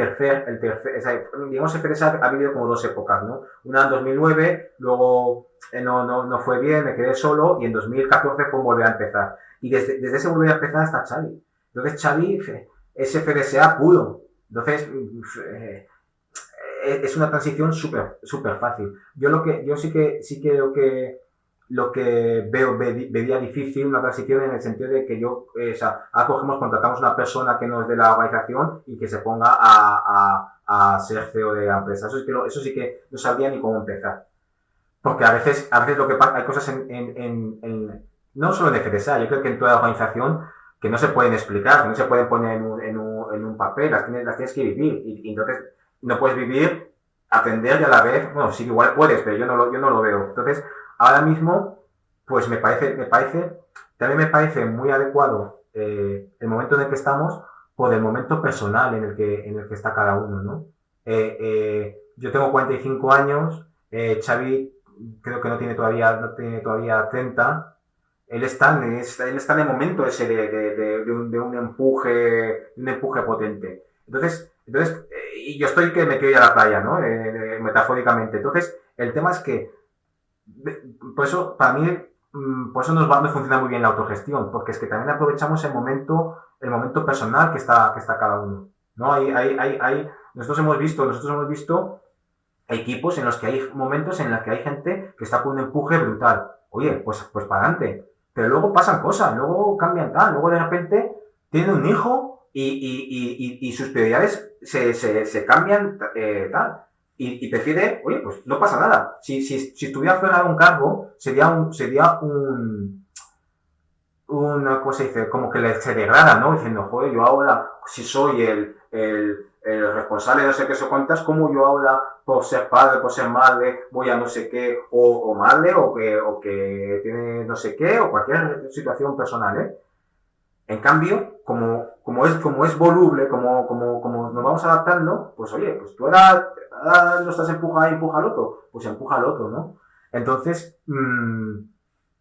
sea, digamos, empresa ha vivido como dos épocas, ¿no? Una en 2009, luego no fue bien, me quedé solo, y en 2014 fue volver a empezar. Y desde ese volver a empezar hasta Xavi. Entonces Xavi es FDSA puro. Entonces, es una transición súper súper fácil. Yo sí que lo que veía difícil una transición en el sentido de que o sea, contratamos una persona que no es de la organización y que se ponga a ser CEO de la empresa. Eso sí que no sabría ni cómo empezar. Porque a veces lo que pasa, hay cosas no solo en FDSA, yo creo que en toda la organización que no se pueden explicar, que no se pueden poner en un papel, las tienes que vivir. Y entonces no puedes vivir, aprender y a la vez, bueno, sí, igual puedes, pero yo no lo veo. Entonces, ahora mismo, pues también me parece muy adecuado el momento en el que estamos por el momento personal en el que está cada uno, ¿no? Yo tengo 45 años, Xavi creo que no tiene todavía 30. Él está en el momento ese de un empuje potente. Entonces, y yo estoy que me quiero ir a la playa, ¿no? Metafóricamente. Entonces, el tema es que, por eso, para mí, por eso nos funciona muy bien la autogestión, porque es que también aprovechamos el momento personal que está cada uno, ¿no? Nosotros hemos visto equipos en los que hay momentos en los que hay gente que está con un empuje brutal. Oye, pues para adelante. Pero luego pasan cosas, luego cambian tal, luego de repente tiene un hijo y sus prioridades se cambian tal. Y prefiere, oye, pues no pasa nada. Si estuviera fuera de un cargo, sería una cosa, dice, como que se degrada, ¿no? Diciendo, joder, yo ahora, si soy el responsable de no sé qué, sé cuántas, ¿cómo yo ahora, por ser padre, por ser madre, voy a no sé qué, o madre, o que tiene no sé qué, o cualquier situación personal, ¿eh? En cambio, como es voluble, como nos vamos adaptando, pues oye, pues tú ahora no estás empuja al otro, pues empuja al otro, ¿no? Entonces,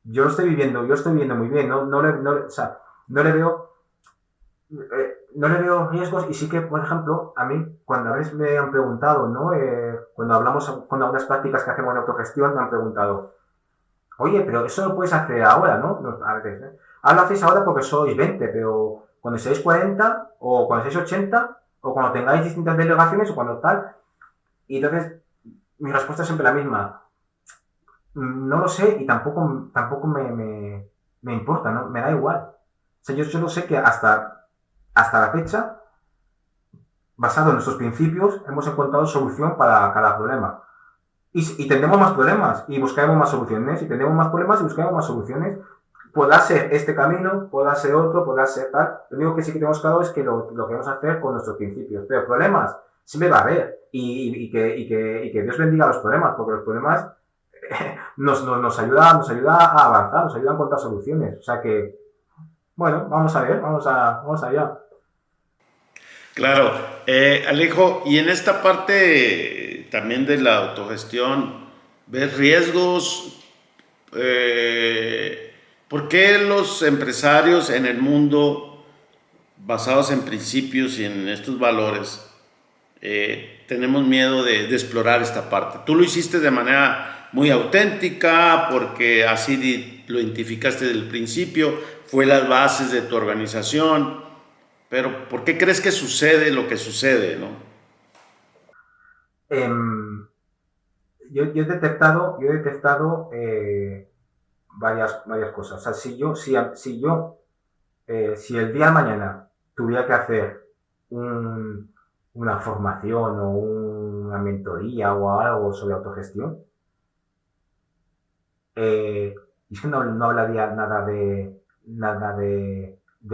yo estoy viviendo muy bien, o sea, no le veo no le veo riesgos y sí que, por ejemplo, a mí, cuando a veces me han preguntado, ¿no? Cuando hablamos con algunas prácticas que hacemos en autogestión, me han preguntado, oye, pero eso lo puedes hacer ahora, ¿no? A veces, ¿eh? Ah, lo hacéis ahora porque sois 20, pero cuando seáis 40, o cuando seáis 80, o cuando tengáis distintas delegaciones, o cuando tal. Y entonces, mi respuesta es siempre la misma. No lo sé y tampoco me importa, ¿no? Me da igual. O sea, yo solo sé que hasta la fecha, basado en nuestros principios, hemos encontrado solución para cada problema. Y tendremos más problemas y buscaremos más soluciones. Y tendremos más problemas y buscaremos más soluciones. Podrá ser este camino, podrá ser otro, podrá ser tal. Lo único que sí que tenemos claro es que lo que vamos a hacer con nuestros principios. Pero problemas siempre va a haber. Y que Dios bendiga los problemas, porque los problemas nos ayuda a avanzar, nos ayuda a encontrar soluciones. O sea que, bueno, vamos a ver, vamos allá. Claro, Alejo, y en esta parte también de la autogestión, ¿ves riesgos? ¿Por qué los empresarios en el mundo, basados en principios y en estos valores, tenemos miedo de explorar esta parte? Tú lo hiciste de manera muy auténtica, porque así lo identificaste desde el principio, fue las bases de tu organización, pero ¿por qué crees que sucede lo que sucede, no? Yo he detectado varias cosas. O sea, si el día de mañana tuviera que hacer una formación o una mentoría o algo sobre autogestión, es que no hablaría nada de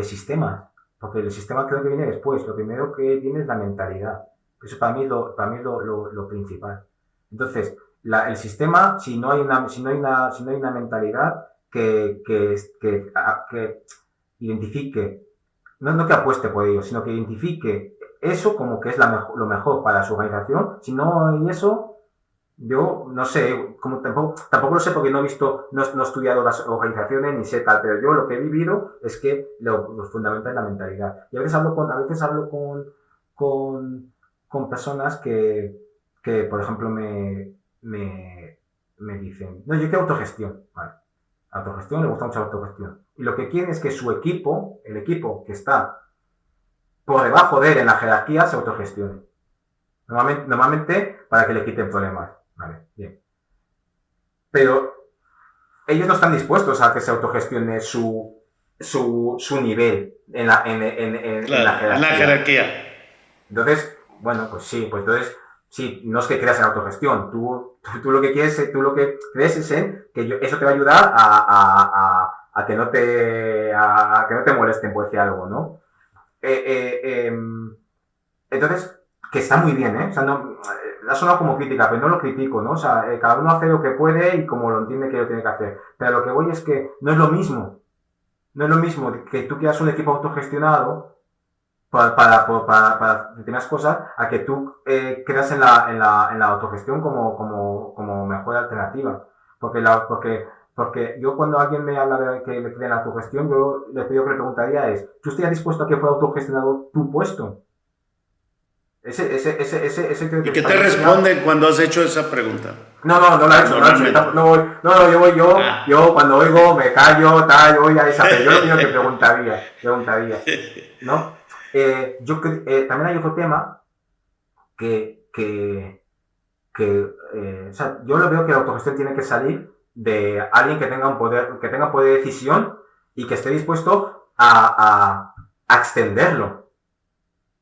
sistemas, porque el sistema creo que viene después. Lo primero que viene es la mentalidad. Eso para mí es lo principal. Entonces, el sistema, si no hay una mentalidad que identifique, no que apueste por ello, sino que identifique eso como que es lo mejor para su organización. Si no hay eso, yo no sé, como tampoco lo sé porque no he estudiado las organizaciones ni sé tal, pero yo lo que he vivido es que lo fundamental es la mentalidad. Y a veces hablo con personas que, por ejemplo, me dicen, no, yo quiero autogestión. Vale. Autogestión, le gusta mucho la autogestión. Y lo que quieren es que su equipo, el equipo que está por debajo de él en la jerarquía, se autogestione. Normalmente para que le quiten problemas. Vale, bien. Pero ellos no están dispuestos a que se autogestione su nivel en la Claro, en la jerarquía. Entonces, bueno, pues entonces, sí, no es que creas en autogestión, tú lo que quieres, tú lo que crees es en que eso te va a ayudar a que no te molesten por decir algo, ¿no? Entonces, que está muy bien, ¿eh? O sea, no, ha sonado como crítica, pero no lo critico, ¿no? O sea, cada uno hace lo que puede y como lo entiende que lo tiene que hacer. Pero lo que voy es que no es lo mismo. No es lo mismo que tú quieras un equipo autogestionado para determinadas cosas a que tú creas en la autogestión como mejor alternativa. Porque yo cuando alguien me habla de que le cree en la autogestión, yo le preguntaría es, ¿tú estarías dispuesto a que fuera autogestionado tu puesto? ¿Y qué te responden cuando has hecho esa pregunta? No la he hecho. Yo cuando oigo me callo, tal, voy a esa, pero yo lo primero que preguntaría, ¿no? También hay otro tema que o sea, yo lo veo que la autogestión tiene que salir de alguien que tenga poder de decisión y que esté dispuesto a extenderlo.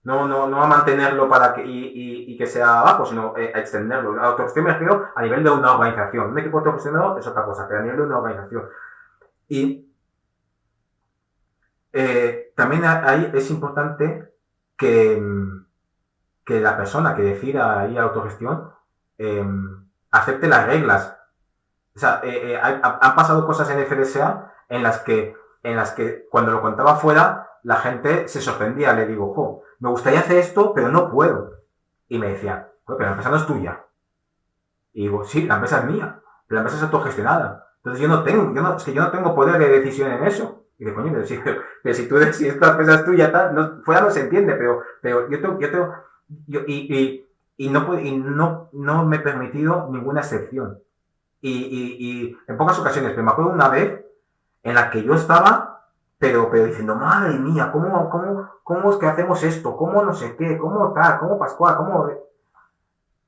No a mantenerlo para que, y que sea abajo, sino a extenderlo. La autogestión me refiero a nivel de una organización. Un equipo autogestionado es otra cosa, pero a nivel de una organización. Y también ahí es importante que la persona que decida ir a autogestión acepte las reglas. O sea, han pasado cosas en FDSA en las que cuando lo contaba fuera, la gente se sorprendía. Le digo, me gustaría hacer esto, pero no puedo. Y me decían, pero la empresa no es tuya. Y digo, sí, la empresa es mía, pero la empresa es autogestionada. Entonces yo no tengo poder de decisión en eso. Y digo, coño, pero si esta empresa es tuya, tal, no, fuera no se entiende, pero no me he permitido ninguna excepción. Y en pocas ocasiones, pero me acuerdo una vez en la que yo estaba, pero diciendo, madre mía, ¿cómo es que hacemos esto? ¿Cómo no sé qué? ¿Cómo tal? ¿Cómo Pascual? ¿Cómo...?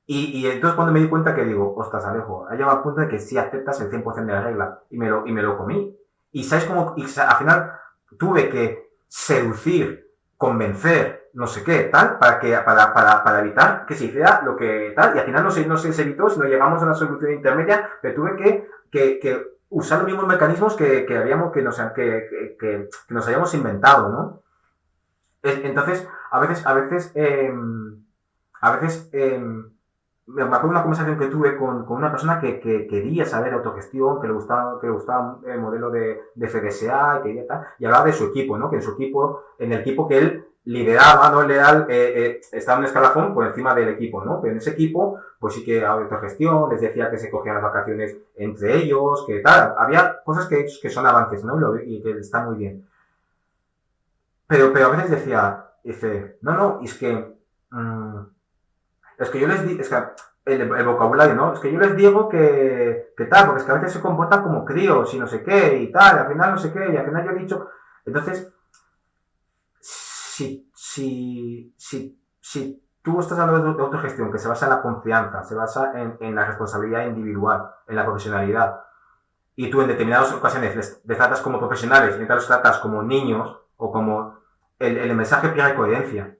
Y entonces cuando me di cuenta que digo, ostras, Alejo, ha llegado al punto de que sí aceptas el 100% de la regla. Y me lo comí. Y ¿sabes cómo? Y al final tuve que seducir, convencer, no sé qué, tal, para evitar que se hiciera lo que tal. Y al final no se evitó, sino llegamos a una solución intermedia, pero tuve que usar los mismos mecanismos que nos hayamos inventado, ¿no? Entonces, a veces me acuerdo de una conversación que tuve con una persona que quería saber autogestión, que le gustaba el modelo de FDSA, y hablaba de su equipo, ¿no? Que en el equipo que él lideraba, ¿no? Estaba en un escalafón por encima del equipo, ¿no? Pero en ese equipo, pues sí que había autogestión, les decía que se cogían las vacaciones entre ellos, que tal, había cosas que son avances, ¿no? Y que está muy bien. Pero a veces dice, no, es que yo les digo, es que el vocabulario, ¿no? Es que yo les digo que tal, porque es que a veces se comportan como críos y no sé qué y tal, y al final no sé qué, y al final yo he dicho. Entonces, si tú estás hablando de autogestión que se basa en la confianza, se basa en la responsabilidad individual, en la profesionalidad, y tú en determinadas ocasiones les tratas como profesionales y mientras los tratas como niños o como el mensaje pierde coherencia.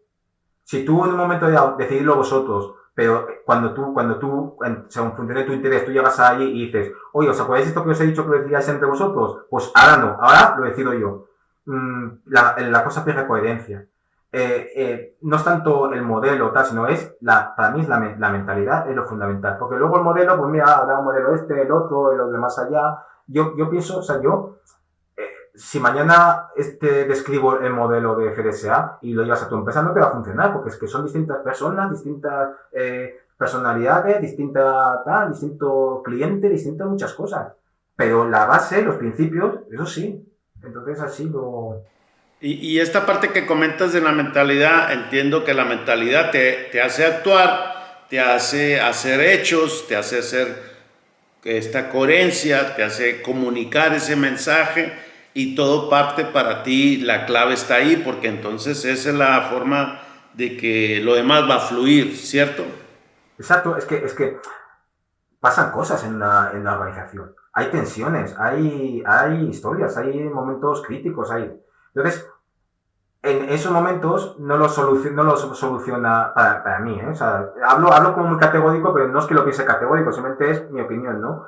Si tú en un momento dado decididlo vosotros, pero cuando tú, según funcione tu interés, tú llegas ahí y dices, oye, ¿os acordáis esto que os he dicho que lo decidáis entre vosotros? Pues ahora no, ahora lo decido yo. La cosa pierde coherencia. No es tanto el modelo, tal, sino para mí es la mentalidad, es lo fundamental. Porque luego el modelo, pues mira, da un modelo el otro, el de más allá. Yo pienso, o sea, si mañana describo el modelo de FDSA y lo llevas a tu empresa, no te va a funcionar, porque es que son distintas personas, distintas personalidades, distinto cliente, distintas muchas cosas. Pero la base, los principios, eso sí. Entonces así lo... Y esta parte que comentas de la mentalidad, entiendo que la mentalidad te hace actuar, te hace hacer hechos, te hace hacer esta coherencia, te hace comunicar ese mensaje y todo parte para ti, la clave está ahí, porque entonces esa es la forma de que lo demás va a fluir, ¿cierto? Exacto, es que pasan cosas en la organización. Hay tensiones, hay historias, hay momentos críticos, Entonces, en esos momentos no lo soluciona para mí, ¿eh? O sea, hablo como muy categórico, pero no es que lo piense categórico, simplemente es mi opinión, ¿no?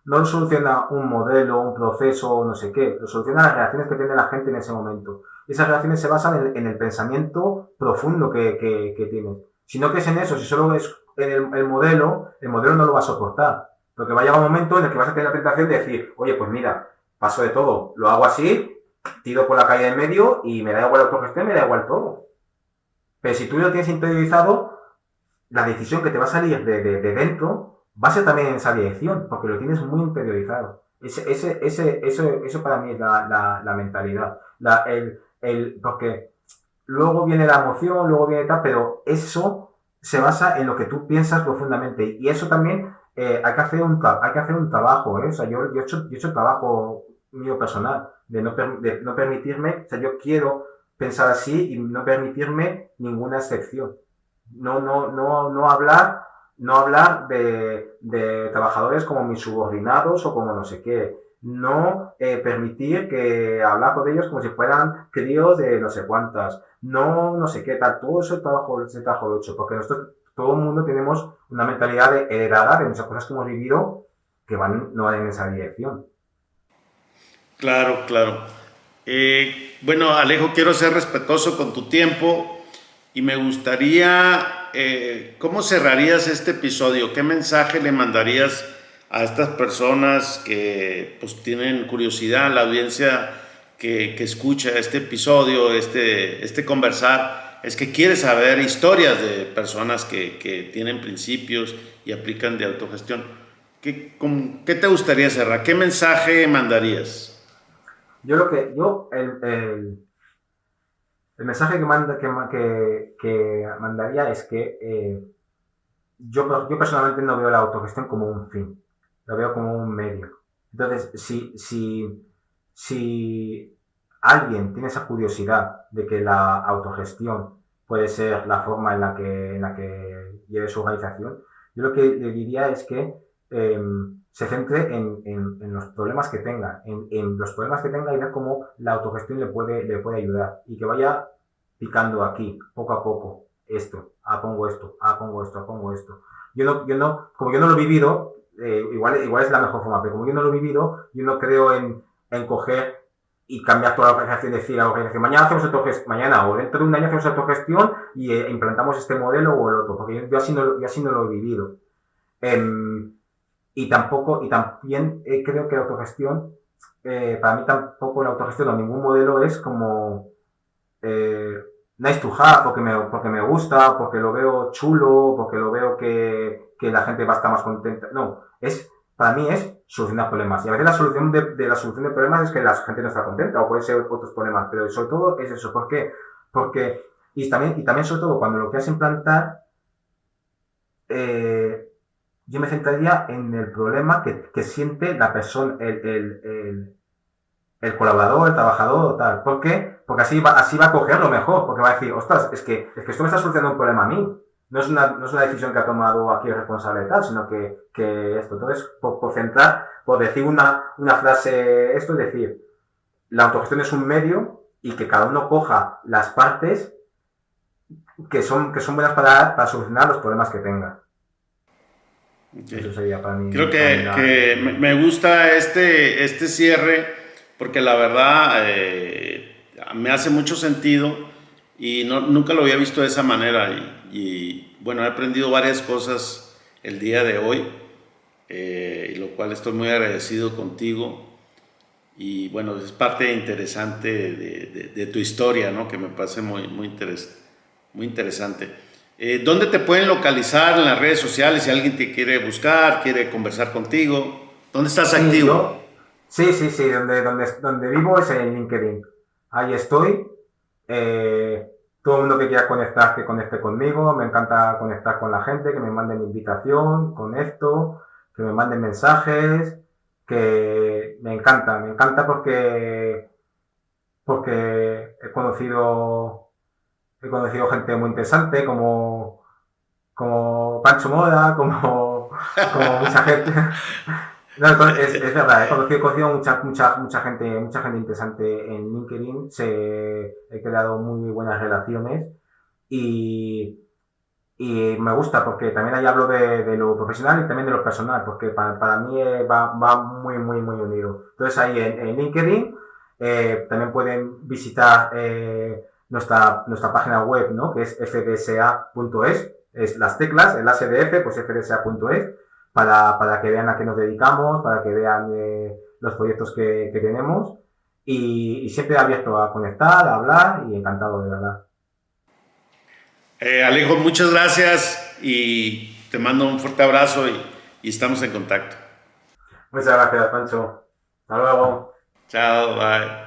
No lo soluciona un modelo, un proceso, no sé qué, lo soluciona las reacciones que tiene la gente en ese momento. Y esas reacciones se basan en el pensamiento profundo que tiene. Si no crees en eso, si solo es en el modelo no lo va a soportar. Porque va a llegar un momento en el que vas a tener la tentación de decir, oye, pues mira, paso de todo, lo hago así, tiro por la calle en medio y me da igual la autogestión, me da igual todo. Pero si tú lo tienes interiorizado, la decisión que te va a salir de dentro va a ser también en esa dirección, porque lo tienes muy interiorizado. Eso para mí es la mentalidad. Porque luego viene la emoción, luego viene tal, pero eso se basa en lo que tú piensas profundamente. Y eso también hay que hacer un trabajo, ¿eh? O sea, yo he hecho trabajo mío personal de no permitirme, o sea, yo quiero pensar así y no permitirme ninguna excepción. No hablar No hablar de trabajadores como mis subordinados o como no sé qué. No permitir que hablar con ellos como si fueran críos de no sé cuántas. No, no sé qué tal. Todo eso es trabajo hecho. Porque nosotros, todo el mundo tenemos una mentalidad heredada de muchas cosas que hemos vivido que no van en esa dirección. Claro, claro. Bueno, Alejo, quiero ser respetuoso con tu tiempo y me gustaría, ¿cómo cerrarías este episodio? ¿Qué mensaje le mandarías a estas personas que pues tienen curiosidad, la audiencia que escucha este episodio, este conversar? Es que quiere saber historias de personas que tienen principios y aplican de autogestión. ¿Qué te gustaría cerrar? ¿Qué mensaje mandarías? Yo lo que, yo, el mensaje que mandaría es que yo personalmente no veo la autogestión como un fin, lo veo como un medio. Entonces, si alguien tiene esa curiosidad de que la autogestión puede ser la forma en la que lleve su organización, yo lo que le diría es que se centre en los problemas que tenga, en los problemas que tenga y ver cómo la autogestión le puede ayudar y que vaya picando aquí, poco a poco, pongo esto, pongo esto, pongo esto. Como yo no lo he vivido, igual es la mejor forma, pero como yo no lo he vivido, yo no creo en coger y cambiar toda la organización y decir a la organización, mañana hacemos autogestión, mañana o dentro de un año hacemos autogestión y implantamos este modelo o el otro, porque yo así no lo he vivido. Eh, y también creo que la autogestión, para mí tampoco la autogestión o ningún modelo es como eh, nice to have, porque me gusta, porque lo veo chulo, porque lo veo que la gente va a estar más contenta. No, para mí es solucionar problemas. Y a veces la solución de la solución de problemas es que la gente no está contenta, o puede ser otros problemas, pero sobre todo es eso. ¿Por qué? Porque, y también sobre todo cuando lo quieras implantar, eh, yo me centraría en el problema que siente la persona, el colaborador, el trabajador o tal. ¿Por qué? Porque así va a cogerlo mejor, porque va a decir, ostras, es que esto me está solucionando un problema a mí. No es una decisión que ha tomado aquí el responsable y tal, sino que esto. Entonces, por decir una frase, esto es decir, la autogestión es un medio y que cada uno coja las partes que son buenas para solucionar los problemas que tenga. Eso Okay. sería para mí, Creo para mí que me gusta este cierre porque la verdad me hace mucho sentido y nunca lo había visto de esa manera bueno, he aprendido varias cosas el día de hoy y lo cual estoy muy agradecido contigo y bueno, es parte interesante de tu historia, ¿no? Que me parece muy interesante. ¿Dónde te pueden localizar en las redes sociales si alguien te quiere buscar, quiere conversar contigo? ¿Dónde estás Sí, activo? sí, donde vivo es en LinkedIn. Ahí estoy. Todo el mundo que quiera conectar, que conecte conmigo. Me encanta conectar con la gente, que me manden invitación, conecto, que me manden mensajes, que me encanta porque he conocido gente muy interesante como Pancho Moda, como mucha gente. No, es verdad, he conocido mucha gente interesante en LinkedIn, he creado muy buenas relaciones y, y me gusta porque también ahí hablo de lo profesional y también de lo personal, porque para mí va muy, muy, muy unido. Entonces ahí en LinkedIn también pueden visitar nuestra página web, ¿no? Que es fdsa.es, es las teclas, el ASDF, pues fdsa.es, para que vean a qué nos dedicamos, para que vean los proyectos que tenemos y siempre abierto a conectar, a hablar y encantado de verdad. Alejo, muchas gracias y te mando un fuerte abrazo y estamos en contacto. Muchas gracias, Pancho. Hasta luego. Chao, bye.